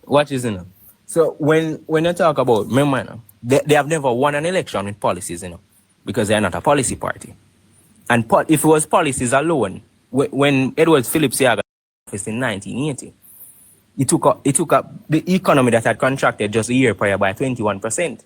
Watch is enough. So when you talk about, remember, they have never won an election with policies, because they are not a policy party. And if it was policies alone, when Edward Phillips Yaga office in 1980, it took up the economy that had contracted just a year prior by 21%,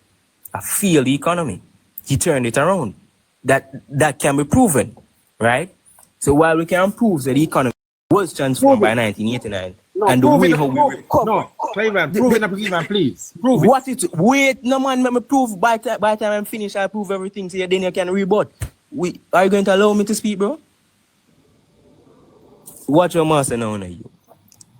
a failed economy. He turned it around. That can be proven, right? So while we can prove that the economy was transformed by 1989, and the way how we recover. No, Clayman, prove it, please. Prove it. Wait, no man, let me prove. By the time I'm finished, I prove everything. So then you can rebut. Are you going to allow me to speak, bro? Watch your master now, you.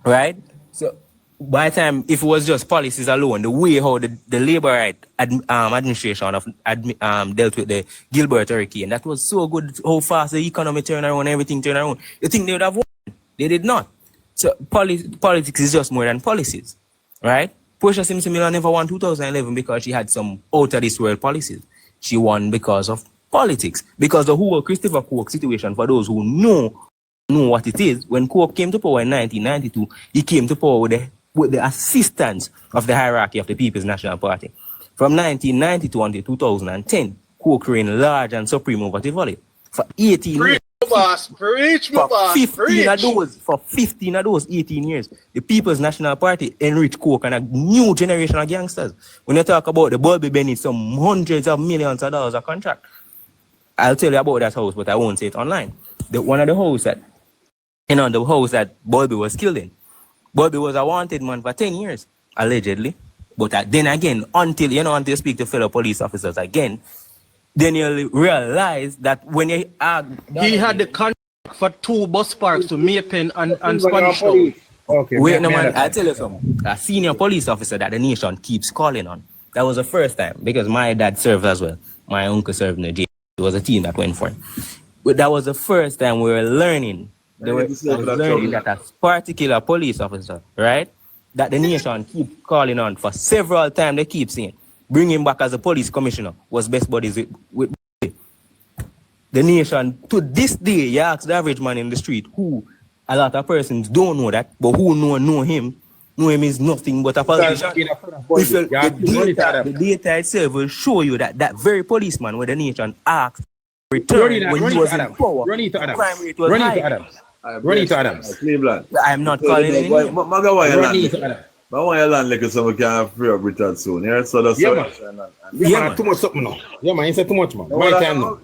Right? So by the time, if it was just policies alone, the way how the labor right administration dealt with the Gilbert hurricane, that was so good, how fast the economy turned around, everything turned around. You think they would have won? They did not. So politics is just more than policies, right? Portia Simpson-Miller never won 2011 because she had some out-of-this-world policies. She won because of politics, because the whole Christopher Coke situation, for those who know what it is, when Coke came to power in 1992, he came to power with the assistance of the hierarchy of the People's National Party. From 1992 until 2010, Coke reigned large and supreme over the valley. For 18 years. For 15 of those 18 years, the People's National Party enriched Coke and a new generation of gangsters. When you talk about the Bobby Bennett, some hundreds of millions of dollars a contract, I'll tell you about that house, but I won't say it online. One of the house that Bobby was killed in. Bobby was a wanted man for 10 years, allegedly. But then again, until you speak to fellow police officers again, then you realize that when you he had the contract for 2 bus parks to Maypen and Spanish Town. Okay. Wait, no man, I'll tell you something. A senior police officer that the nation keeps calling on. That was the first time, because my dad served as well. My uncle served in the jail. It was a team that went for it. But that was the first time we were learning. That a particular police officer, right, that the nation keep calling on for several times. They keep saying, bring him back as a police commissioner, was best buddies with the nation. To this day, you ask the average man in the street, who a lot of persons don't know that, but who know him is nothing but a politician. The data itself will show you that very policeman where the nation asked return when he was in power, crime rate was high. Run it to Adams. Cleveland. I'm not calling it. Run it to Adams. But I want your land like someone can free up return soon. Yeah, so that's man. Too much something now. Yeah, man, you said too much, man. My time now.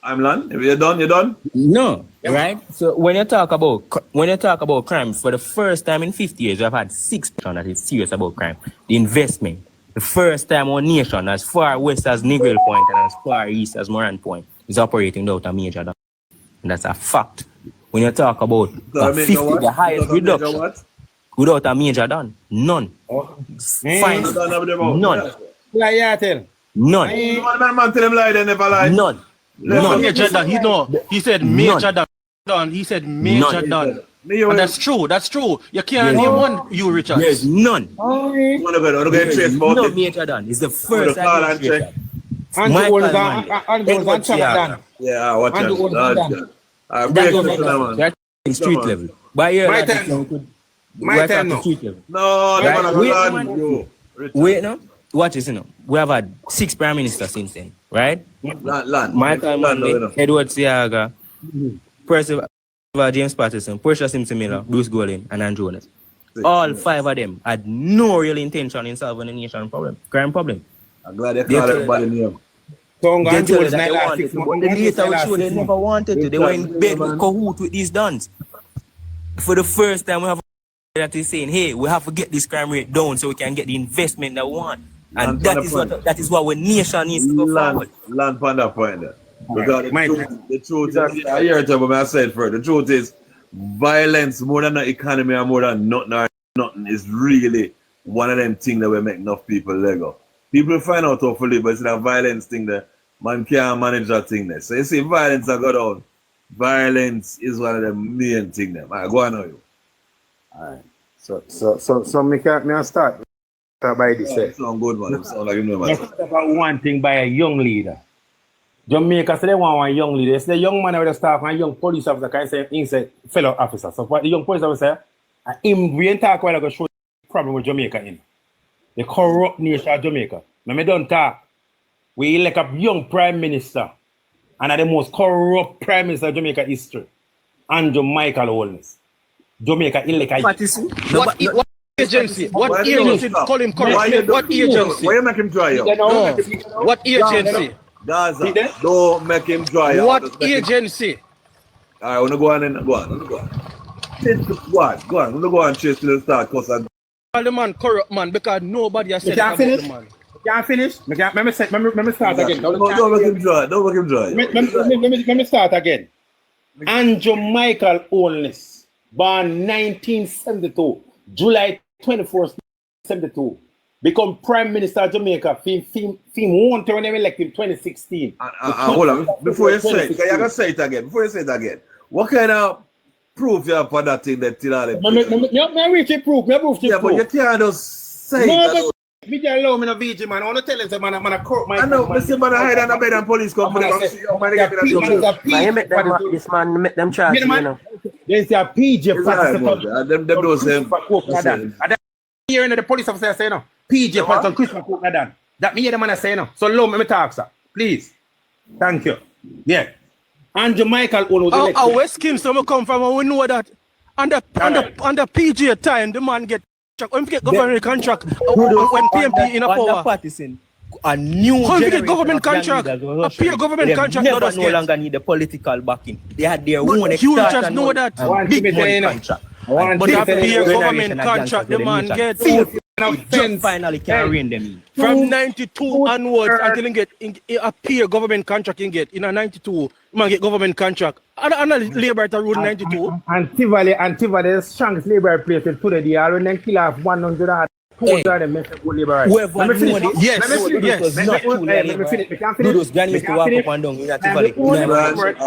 I'm land. If you're done, you're done. No, right? So when you talk about crime, for the first time in 50 years, we have had 6 nations that is serious about crime. The investment. The first time our nation, as far west as Negril Point and as far east as Moran Point, is operating without a major dam. And that's a fact. When you talk about the highest reduction without a major done, none. Fine. None. None. Major done. He said major done. He said major done. And that's true. You can't name one, you Richard. There's none. No major done. It's the first administration. Yeah, watch out. That's street level. By year, my time now. No, wait, no. Watch this, we have had 6 prime ministers since then, right? Michael Manley, Edward Siaga, Percival James Patterson, Portia Simpson-Miller, Bruce Golding, and Andrew Holness. All 5 of them had no real intention in solving the nation crime problem. I'm glad they call everybody name. They tell us that they wanted to, but the data would show they never wanted to. They were in bed with cahoot with these dons. For the first time, we have that is saying, hey, we have to get this crime rate down so we can get the investment that we want. And that is what our nation needs to go forward. Land on that point there. Because the truth is, I hear it, but I said first, the truth is, violence more than the economy and more than nothing is really one of them things that will make enough people let go. People find out how to live, but it's that violence thing that man can't manage that thing there. So you see, violence that go down. Violence is one of the main things there. Alright, go on now you. Alright. So me can start by this. Yeah, sound good, man. It sound like you know, man. Let's talk about one thing by a young leader. Jamaica say they want one young leader. It's the young man with the staff and young police officer can say inside fellow officer. So what the young police officer him we ain't talk while I go show the problem with Jamaica in. The corrupt nation of Jamaica. When me don't talk, we elect a young prime minister and the most corrupt prime minister of Jamaica history. And Jamaica Holness. Jamaica elect a What agency? What agency call him corrupt? What agency? Why you make him dry out? No. What agency? Gaza, don't make him dry out. What agency? Alright, I wanna go on and go on. Go on. We'll go on chase till the start cause All the man corrupt man because nobody has said can't about finish? the man. Can't finish? Let me start again. Don't make him dry. Don't make him dry. Let me start again. And Jamaica Holness, born 1972, July 24th, 1972, become Prime Minister of Jamaica. Film won when they elected in 2016. Hold on. Before you say it, you gotta say it again. Before you say it again, what kind of proof you have for that thing that till all them? I reach a proof. Yeah, but you can't just say it. Me just allow me no VG man. I want to tell him man a court my. I know, but see man hide under bed and police come to This man make them charge, you know. There's a PJ participant. Them those same. Here in the police officer say no. PJ participant Christmas cook done. That me hear the man say no. So low me talk sir. Please. Thank you. Yeah. And Jamaica Holness. Our West Kingston come from and we know that under PJ time the man get when we get government contract when PMP in a power. A new when we get government contract, a pure government contract never no longer need the political backing. They had their own you just know that big money contract. But a pure government contract the man gets. Just finally can rein them in. From 92 onwards until he get a pure government contract in get in a 92 you man get government contract. And a labor at rule 92. And Tivoli the strongest labor place today. They are when they kill off 100 and 200 and make a good labor. Whoever knew this, yes. was not true. Let me finish. Do those grannies used to walk up and down in a Tivoli. Cleveland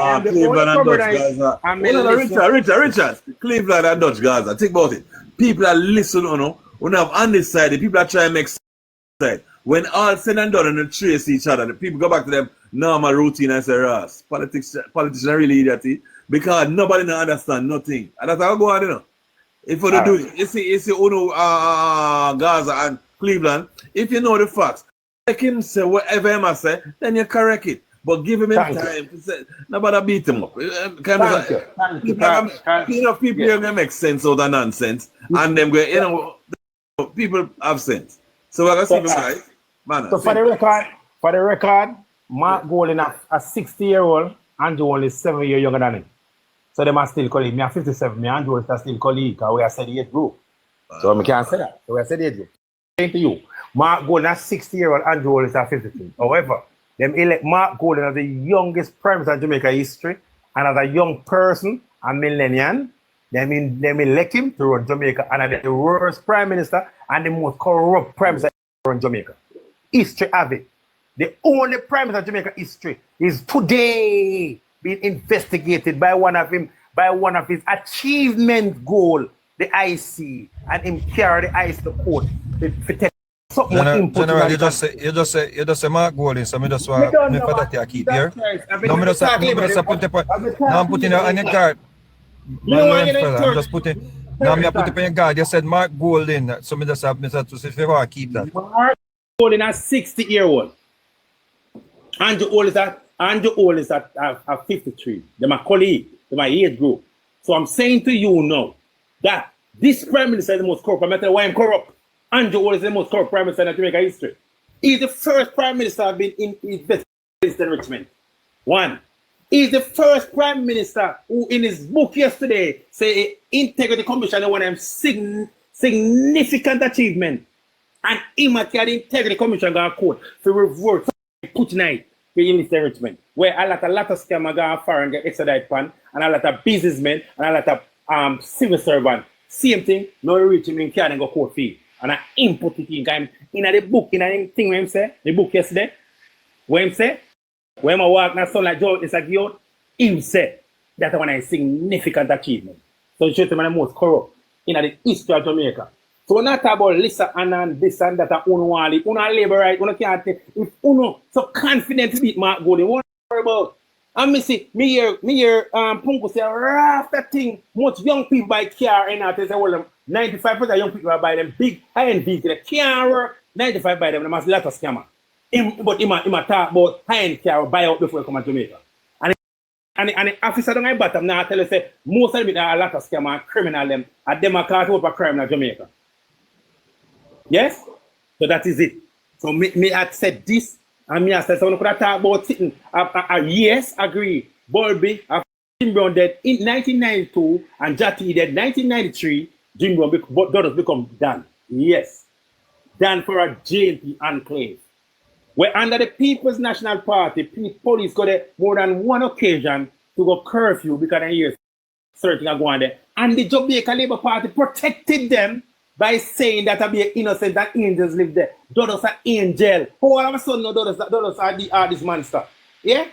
and Dutch Gaza. Richard. Cleveland and Dutch Gaza. Think about it. People are listening, you know. When have undecided, people are trying to make sense. When all said and done and they trace each other, the people go back to them normal routine and say, Ross, politicians are really idiot because nobody don't understand nothing. And that's how I go on, you know. If you do it, you see Gaza and Cleveland, if you know the facts, make him say whatever he must say, then you correct it. But give him time to say, nobody beat him up. Enough people here going make sense out of nonsense, and them go, you know, people have sense. So we're going to see guys. Man, so for the record, Mark Golding a 60-year-old, Andrew only 7 years younger than him. So they must still colleague. Me are 57, me Andrew is still colleague, because we are said the age group. So I can't say that. So we are said the age group. Same to you. Mark Golding a 60-year-old, Andrew is 52. However, them elect Mark Golding as the youngest prime minister in Jamaica history, and as a young person, a millennial, they elect him to run Jamaica, and as the worst prime minister and the most corrupt prime minister to run Jamaica. History of it. The only prime minister of Jamaica history is today being investigated by one of his achievement goal, the IC, and him carry the IC to court for take something General, you just say Mark Golding, so I just want me for that to keep here. No, I just put it now I'm putting it on your card. I'm just putting now I put it on your card. You said Mark Golding, so I just have to say if you want to keep that. Mark Golding a 60-year-old. Andrew is at 53. They're my colleague, they're my age group. So I'm saying to you now that this prime minister is the most corrupt. I'm not telling you why I'm corrupt. Andrew is the most corrupt prime minister in Jamaica history. He's the first prime minister I've been investigated in Richmond. One. He's the first prime minister who in his book yesterday say integrity commission is one of them significant achievement. And him at the integrity commission got court for revolt put tonight. for illicit enrichment, where a lot of scammers go foreign get extradited pan, and a lot of businessmen and a lot of civil servants. Same thing, no reach him in Canada and go court fee. And I input it in the book, in the thing where him say, the book yesterday, where him say, when I walk now son like Joe is like you, him say that's one of a significant achievement. So it shows them the most corrupt in the history of Jamaica. So we're not talking about Lisa and this and that and uno wali, uno labor right, uno can't take if uno so confident to beat Mark Golden, what worry about? And me hear Punko say after thing, much young people buy car and out, they say well 95% of young people buy them big high-end vehicles, they can't work, 95 buy them, they must lot of scammer. But he might talk about high-end car buy out before he come to Jamaica. And the officer don't bottom now tell you say most of them are a lot of scammer and criminal them and them are caught up a crime in Jamaica. Yes? So that is it. So me had said this and me had said someone could have talked about sitting. Yes, agree. Bulby, Jim Brown dead in 1992 and Jati dead 1993. Jim Brown daughters become Dan. Yes. Dan for a JLP enclave. Where under the People's National Party, police got there more than one occasion to go curfew because they hear certain are going there. And the Jamaica Labour Party protected them by saying that be innocent that angels live there. Daughters are angel. All of a sudden, no daughters are this monster. Yeah?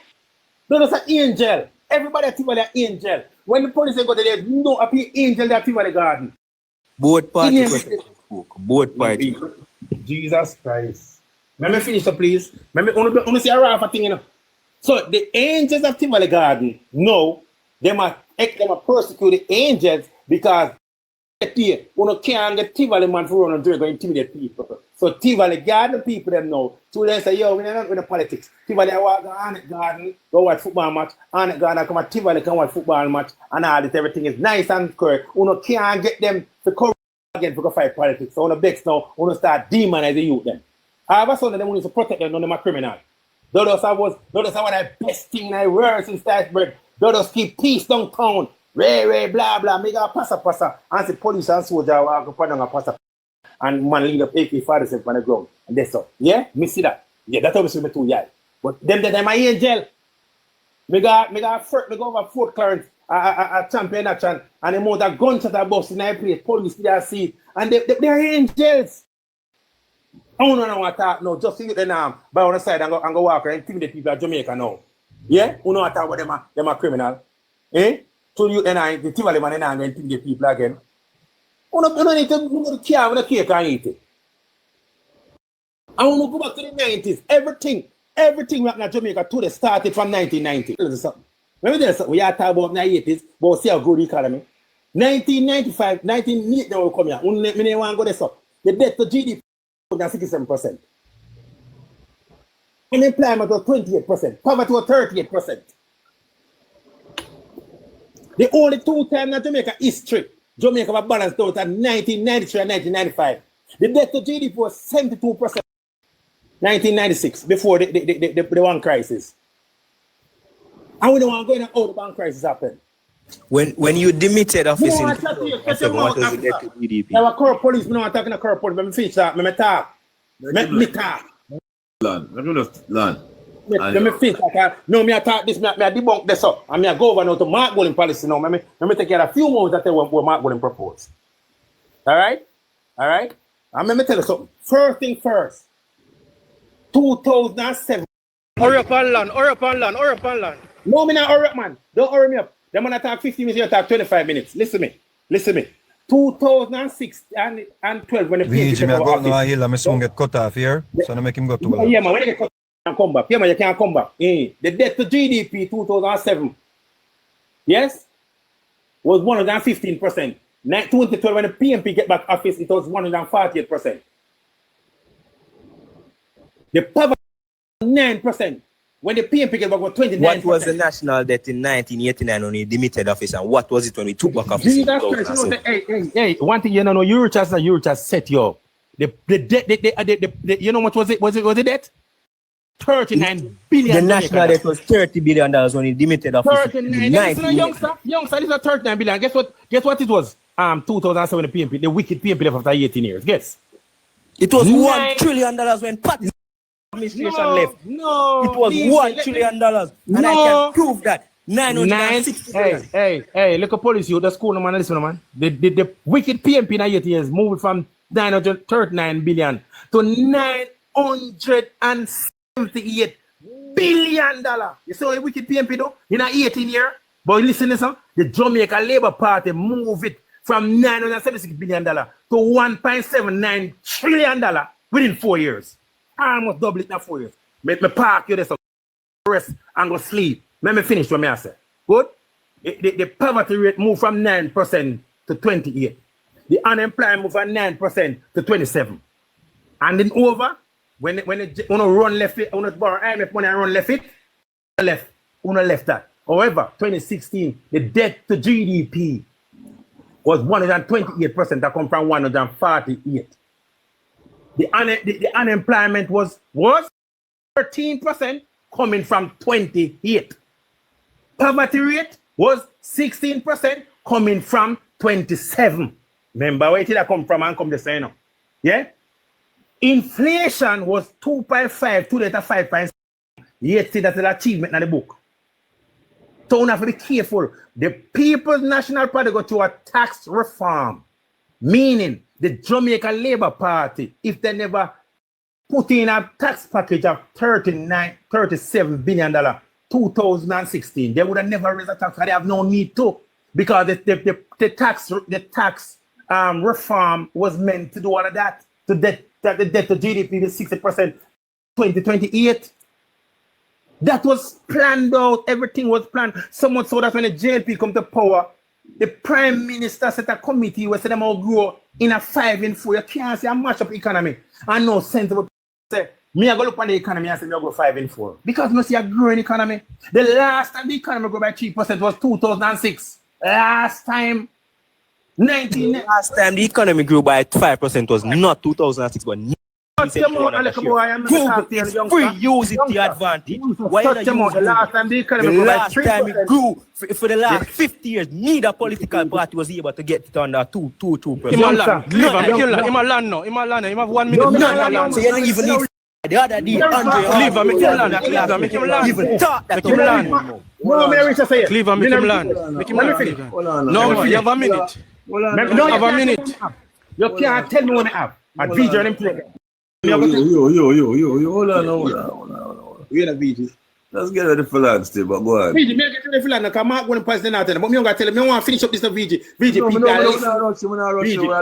Daughters are angel. Everybody think about angel. When the police go there, no appear angel that people the garden. Both parties. Both parties. Jesus Christ. Let me finish up, please. Let me see a rafa thing, you know. So the angels of Tivoli Garden, no, they might persecute the angels because you can't get Tivoli man for run and drink or intimidate people. So Tivoli Garden people them know. So they say, yo, we're not with the politics. Tivoli walk on the garden, go watch football match, on the garden come at Tivoli can watch football match, and all this everything is nice and correct. You can't get them to come again for fight politics. So on the Bex now, start demonizing youth then. I have a son of them who needs to protect them, none of them are criminal. Those are one of the best thing I wear since Statsburg. Those keep peace downtown. Ray, blah, blah, make a passa. And the police and soldier walk up and down a passa. And man lead up AK-47 on the ground. And that's all. Yeah? Me see that. Yeah, that's how we see me too, yeah. But them are angel. Me go over Fort Clarence, a champion action, and the amount of gunshot are busting in the place. Police, they see. And they're angels. I don't know what talk now. Just see them by on the side and go walk and intimidate people at Jamaica now. Yeah? You know what talk about them are criminal. Eh? So you and the Tivoli man and intimidate people again. You don't need to care with the cake and eat it. I want to go back to the 90s. Everything happened in Jamaica to the started from 1990. Let me tell you something. We are talking about the 80s, but see how good the economy. 1995, 1980 will come here. I want to go this up. The debt to GDP was 67%. Unemployment was 28%. Poverty was 38%. The only two times in Jamaica history, Jamaica was balanced out at 1993 and 1995. The debt to GDP was 72%. 1996, before the one crisis. And we don't want to go in how the bank crisis happened. When you demitted office in 2007, what was the debt to GDP? There were corrupt police, no one talking to corrupt police. Let me finish that. Let me talk. Let me talk. Land. Let me finish that. No, me talk this, me debunk this up. And me go over now to Mark Golden policy now. Let me take care of a few more that what Mark Golden proposed. All right? And let me tell you something. First thing first. 2007. Hurry up and land. No, me not hurry up, man. Don't hurry me up. Them man talk 15 minutes, you talk 25 minutes. Listen me. 2006 and 12 when the PNP came over office. No, hill, I'm soon get cut off here, so I make him go to yeah, man, when you get cut off, you can come back. Yeah, man, you can't come back. The debt to GDP 2007, yes, was 115%. 2012 when the PNP get back office, it was 148%. The poverty 9%. When the PNP get back was 29%. What was the national debt in 1989 when he demitted office, and what was it when we took back office? Hey, one thing you know, Eurocharts set you up. The debt, you know what was it? Was it debt? 39 billion. The national debt was $30 billion when he demitted office. 39. Youngster, this is 39 billion. Guess what it was? 2007 the PNP, the wicked PNP left after 18 years. Guess. It was $1 trillion when Pat administration left. No. It was $1 trillion. And I can prove that. 960 billion. Hey, look at police, you the school, no man, listen, no man. The wicked PMP in 8 years moved from 939 billion to $978 billion. You saw a wicked PMP though in 18 years? But listen to this, the Jamaica Labour Party moved it from $976 billion to $1.79 trillion within 4 years. Almost double it in 4 years. Make me park you there, so rest and go sleep. Let me finish what I say. Good? The poverty rate moved from 9% to 28%. The unemployment moved from 9% to 27%. And then over, when you run left it, when you borrow IMF money and run left it, left that. However, 2016, the debt to GDP was 128%. That come from 148%. The unemployment was 13%, coming from 28%. Poverty rate was 16%, coming from 27%. Remember where did that come from and come the same now? Yeah? Inflation was 2.5, today at 5.6. Yet see that's an achievement in the book. So we have to be careful. The People's National Party go to a tax reform, meaning the Jamaica Labour Party, if they never put in a tax package of $37 billion, 2016, they would have never raised a tax. They have no need to, because the tax reform was meant to do all of that. The debt to GDP is 60%, 2028. That was planned out. Everything was planned. So much so that when the JLP come to power, the Prime Minister set a committee where said them all grow in a 5 and 4. You can't say a mash up economy. And no sensible say, me I go look on the economy and say me I go 5 and 4. Because you see a growing economy. The last time the economy grew by 3% was 2006. Last time the economy grew by 5% was not 2006, but free, use it to your advantage. Why not use it? Last time the economy grew for the last 50 years, neither political party was able to get it under 2%. Him a land now. Him have 1 minute. So you don't even need the other day, Cleaver, make him land. Make him land. Even talk that Make him land. No, Mary, say it. Cleaver, make him land. Make him land. No, man, you have a minute. No, have a minute. You can't tell me when I have. I beat you and play. Yo, hold on. We're in a VG. Let's get ready for land still, but go ahead. VG, me get ready for land, because Mark going to pass the night, but me don't tell him, me want to finish up this VG. VG, people are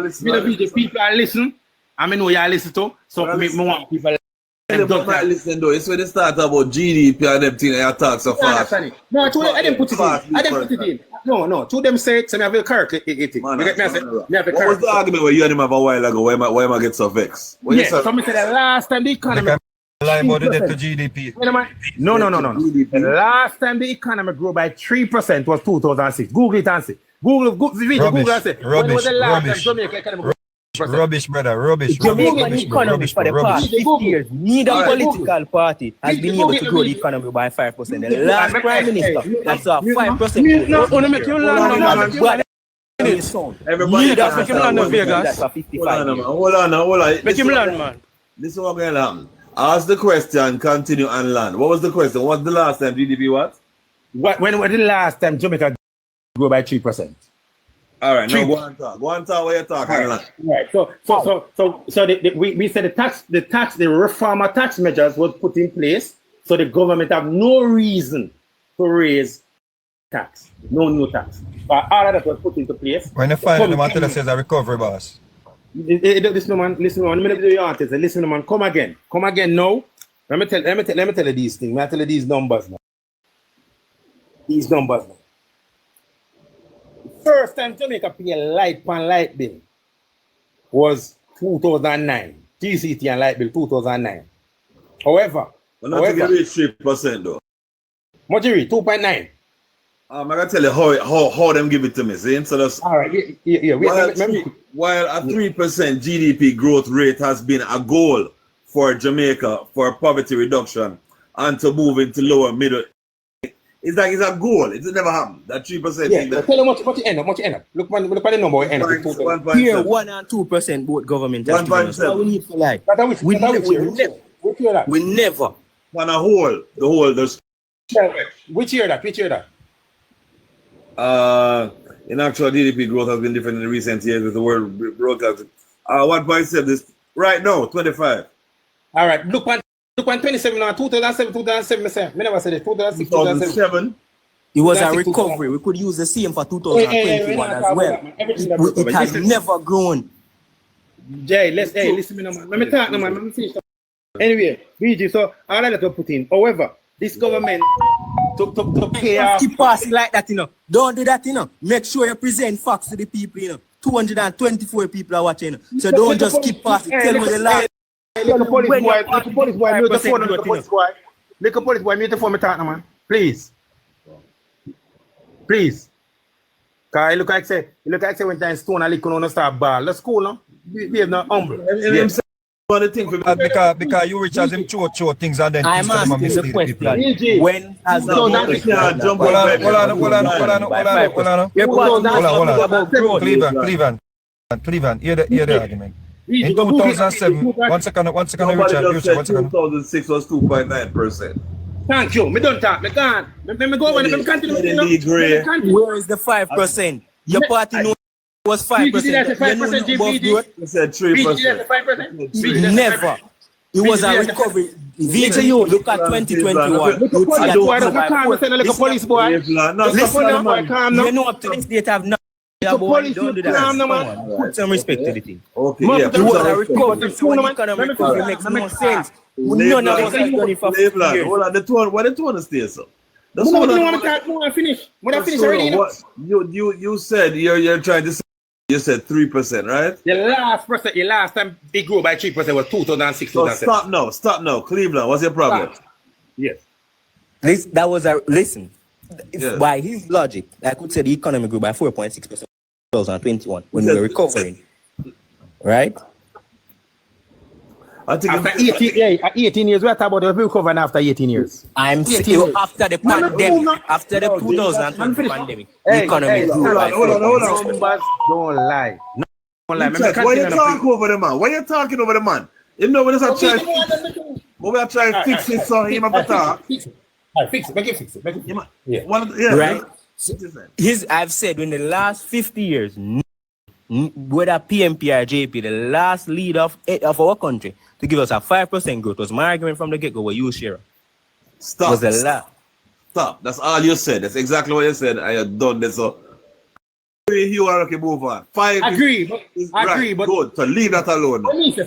listening. People are listening. I mean, know you are listening to, so me want people listen though. It's when they start about GDP and everything, and you talk so fast. No, I didn't put it in. No. To them say it, so I have a correct it. What was the argument where you and him have a while ago? Why am I get so vexed? Yes, somebody said the last time the economy... Lie about the debt to GDP. No. The last time the economy grew by 3% was 2006. Google it and see. Google and say. When was the last time Jamaica economy grew? Rubbish, brother. Rubbish. Jamaican economy for the past 50 years, neither political party has been able to grow the economy by 5%. The last Prime Minister, that's a 5%. No, only make you land. Everybody, that's make him land in Vegas. That's a 55. Hold on. Make him land, man. This is what's going to happen. Ask the question, continue and land. What was the question? What's the last time GDP what? When was the last time Jamaica grew by 3%? All right, now go on talk where you're talking. Right. So we said the reform of tax measures was put in place, so the government have no reason to raise tax, no new tax. But all of that was put into place. When you find them until it says a recovery boss. Listen, man. Let me do your artist. Listen, man. Come again now. Let me tell you these things. Let me tell you these numbers now. First time Jamaica pay a light bill was 2009. GCT and light bill 2009. However, we're not going to reach 3% though. What you read? 2.9. I'm going to tell you how them give it to me. See? So that's, all right. Yeah. While a 3% GDP growth rate has been a goal for Jamaica for poverty reduction and to move into lower middle. It's like it's a goal. It's never happened. That 3%. Yeah. Tell them what you end up. Look at the number. Here, 1 and 2% both government. 1.7. We need to lie. We year that? We never. On a whole, there's Which year that? in actual GDP growth has been different in recent years with the world broadcast. What Boy said this right now, 25. All right, look on 27 now, 2007, I say. Me never said it, 2006, 2007. It was a recovery. We could use the same for 2021 as well. It has never grown. Jay, listen me now, man. Let me talk now, man. Let me finish. Anyway, BG, so all I let to put in. However, this government to pay off. Keep passing like that, you know. Don't do that, you know. Make sure you present facts to the people, you know. 224 people are watching, you know. So don't just keep passing. Tell me the lie. Little police boy, mute the phone, little police boy. Little police boy, mute the phone, me talk now, man. Please. Cause it look like say when time stone a lick on start ball. Let's cool now. Be not humble. Because you reach as him show things and then I'm asking the question. When has the hold on. Cleveland, hear the argument. In 2007, one second, Richard. 2006 was 2.9%. Thank you. Me don't talk. Me can't. Me go over. Me continue. Where is the 5%? Your party knows it was 5%. You said 3%. Never. It was a recovery. VTU, look at 2021. Police boy. You know up to this date have not. Don't do that. Put some respect to the thing. Okay, it was a recovery. So when economic recovery makes no sense. None of us have done it for years. Hold on, why the two stay so? That's what I want to finish. When I finish already, you said you're trying to say. You said 3%, right? The last time it grew by 3% was 2006. So stop now. Cleveland, what's your problem? Yes. That was a listen. Yes. By his logic, I could say the economy grew by 4.6% in 2021 when we were recovering, right? I think after 18 years, we are talking about recovering after 18 years. I'm saying after the pandemic, after the 2020 pandemic, the economy grew by 4.6%. Don't lie. Why you talking over the man? Why you talking over the man? You know when it's a try. We are trying to fix it so he might talk. Fix it. Make it fix it. Yeah. Right? I've said in the last 50 years, whether PMP or JP, the last leader of our country to give us a 5% growth was my argument from the get-go where you share. Stop. That's all you said. That's exactly what you said. I have done this. So you are okay, move on. 5 agree, but good. So leave that alone. What me say?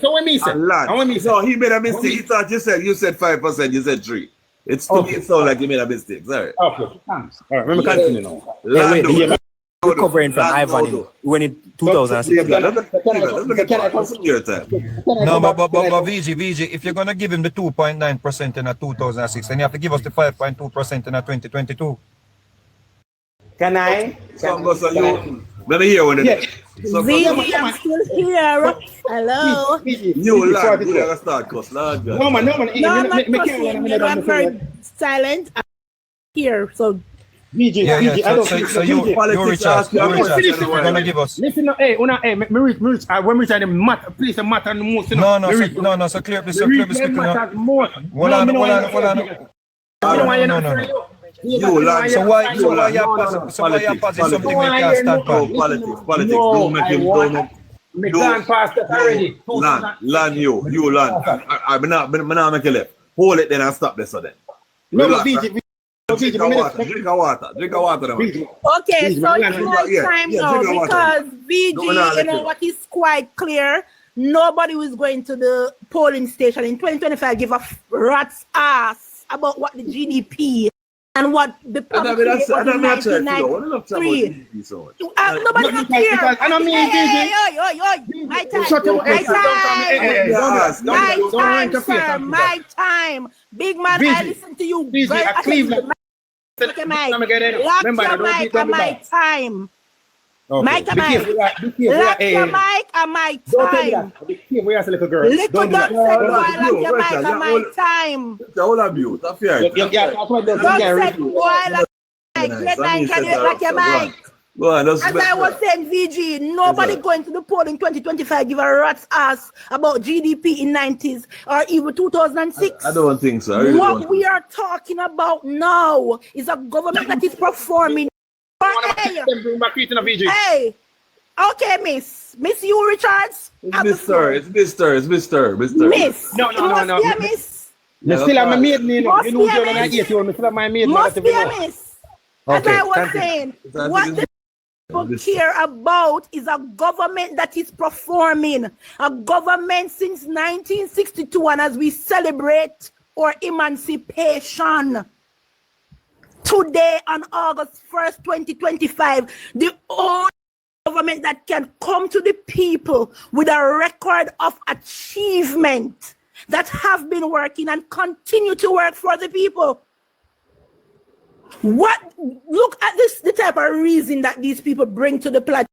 So he made a mistake. He thought you said 5%, you said 3. It's to me, it sounds like you made a mistake. Sorry. Okay, thanks. All right, let me continue now. Recovering from Ivan when in 2006. No, but VG, if you're gonna give him the 2.9% in a 2006, then you have to give us the 5.2% in a 2022. Can I? Let me hear when it VG, I'm still here. Hello. You lad, you gotta start cuss. No, I'm not cussing. I'm very silent. I'm here, so. VG, so you Richard, you're gonna give us. Listen, me reach. When we try to matter, please matter the most. No, so clear, please, speak now. Hold on. No. So why you're passing something we can't stand for? Politics. Don't make him. Me gone past that already. Land. I'm not make a left. Hold it then and stop this so then. No, VG. Drink water. Okay, so it's my time now because VG, you know what is quite clear. Nobody was going to the polling station in 2025 give a rat's ass about what the GDP and what the public was in 1993. Nobody not care. I don't mean VG. My time. Big man, I listen to you. Cleveland. Lock your mic and my time. Mic and mic. Lock your mic and my time. Little girl. Little dog said, lock your mic and my time. All abuse. That's fair. Dog said, boy, lock your mic. Let me can you lock your mic? Go on, As I was saying, VG, nobody going to the poll in 2025 give a rat's ass about GDP in 90s or even 2006. I don't think so. Really what we are talking about now is a government that is performing. Hey, okay, Miss you, Richards. It's Mr. Miss. No. Miss. You still have my maid name. You know, you're not 8 you still have my maid name. Must be a miss. As I was saying, what the people care about is a government that is performing. A government since 1962, and as we celebrate our emancipation today on August 1st, 2025, the only government that can come to the people with a record of achievement that have been working and continue to work for the people. Look at this, the type of reason that these people bring to the platform.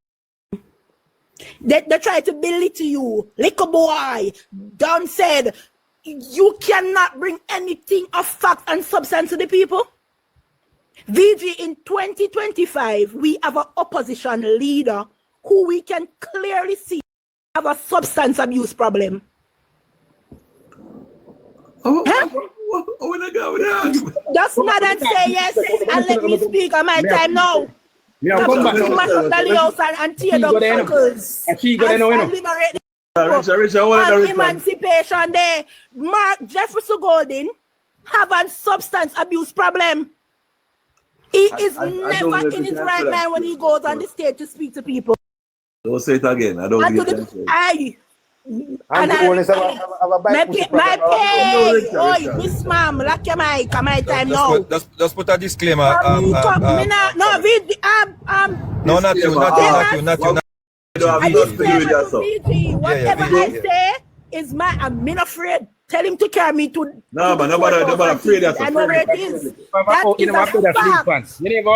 They try to belittle you. Little boy, Don said, you cannot bring anything of fact and substance to the people. VG, in 2025, we have an opposition leader who we can clearly see have a substance abuse problem. Just not and say yes and let me speak on my time now. And tear down circles. Emancipation there. Mark Jefferson Golden have a substance abuse problem. He is never in his right mind when he goes on the stage to speak to people. Don't say it again. I don't get it. My pay. Oh, Miss Ma'am, lock your mic. My time now. Just put a disclaimer. No, not you. Whatever I say is I'm not afraid. Tell him to carry me to. No, but nobody afraid. That's I know where it is. You never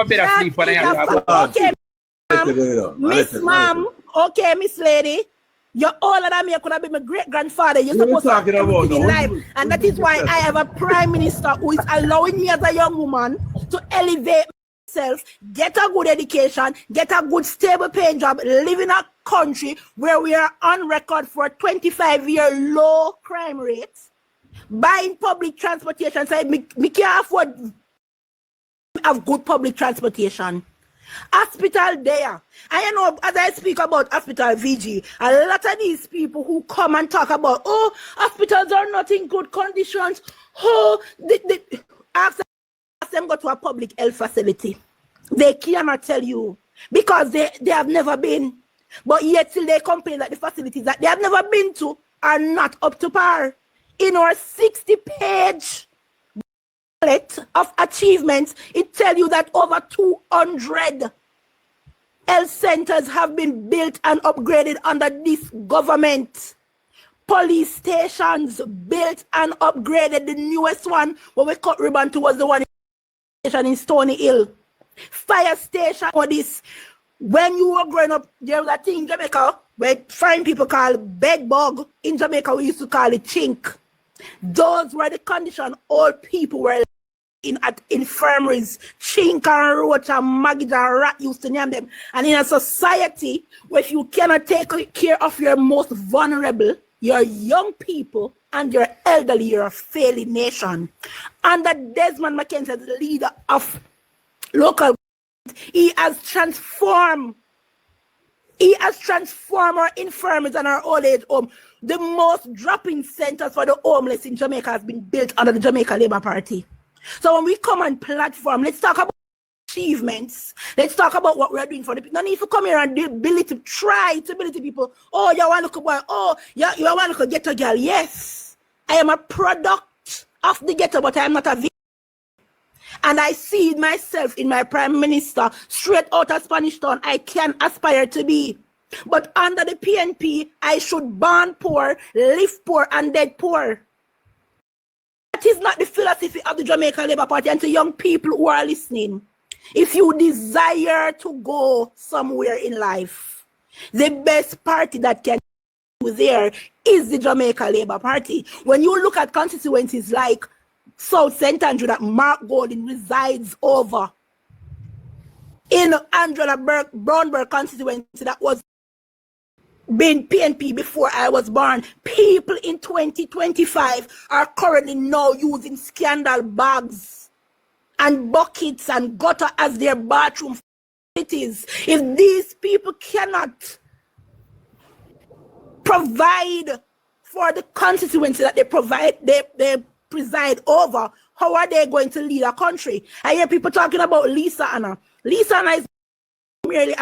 better sleep. Okay, Miss Ma'am. Okay, Miss Lady. You're older than me. I could have been my great-grandfather. You're supposed to have everything in life. And that is why I have a prime minister who is allowing me as a young woman to elevate myself, get a good education, get a good stable paying job, live in a country where we are on record for a 25-year low crime rates, buying public transportation. So me can't afford to have good public transportation. Hospital there. And you know, as I speak about hospital VG, a lot of these people who come and talk about, oh, hospitals are not in good conditions. Oh, ask them go to a public health facility. They cannot tell you because they have never been. But yet still they complain that the facilities that they have never been to are not up to par. In our 60-page of achievements, it tells you that over 200 health centers have been built and upgraded under this government. Police stations built and upgraded. The newest one, when we cut ribbon to, was the one in Stony Hill. Fire station for this. When you were growing up, there was a thing in Jamaica where fine people call bed bug. In Jamaica, we used to call it chink. Those were the conditions all people were in at infirmaries. Chink and roach and maggots and rat used to name them. And in a society where if you cannot take care of your most vulnerable, your young people and your elderly, you're a failing nation. Under Desmond McKenzie, the leader of local, he has transformed our infirmaries and our old age home. The most drop-in centers for the homeless in Jamaica has been built under the Jamaica Labour Party. So when we come on platform, let's talk about achievements. Let's talk about what we're doing for the people. No need to come here and try to belittle people. Oh, you want to go boy. Oh, you want to get a girl. Yes, I am a product of the ghetto, but I am not a victim. And I see myself in my prime minister, straight out of Spanish Town. I can aspire to be. But under the PNP, I should born poor, live poor, and dead poor. That is not the philosophy of the Jamaica Labour Party. And to young people who are listening, if you desire to go somewhere in life, the best party that can do there is the Jamaica Labour Party. When you look at constituencies like South St. Andrew that Mark Golden resides over, in Angela Brownberg constituency that was being PNP before I was born. People in 2025 are currently now using scandal bags and buckets and gutter as their bathroom facilities. If these people cannot provide for the constituency that they preside over, how are they going to lead a country? I hear people talking about Lisa Anna. Lisa Anna is merely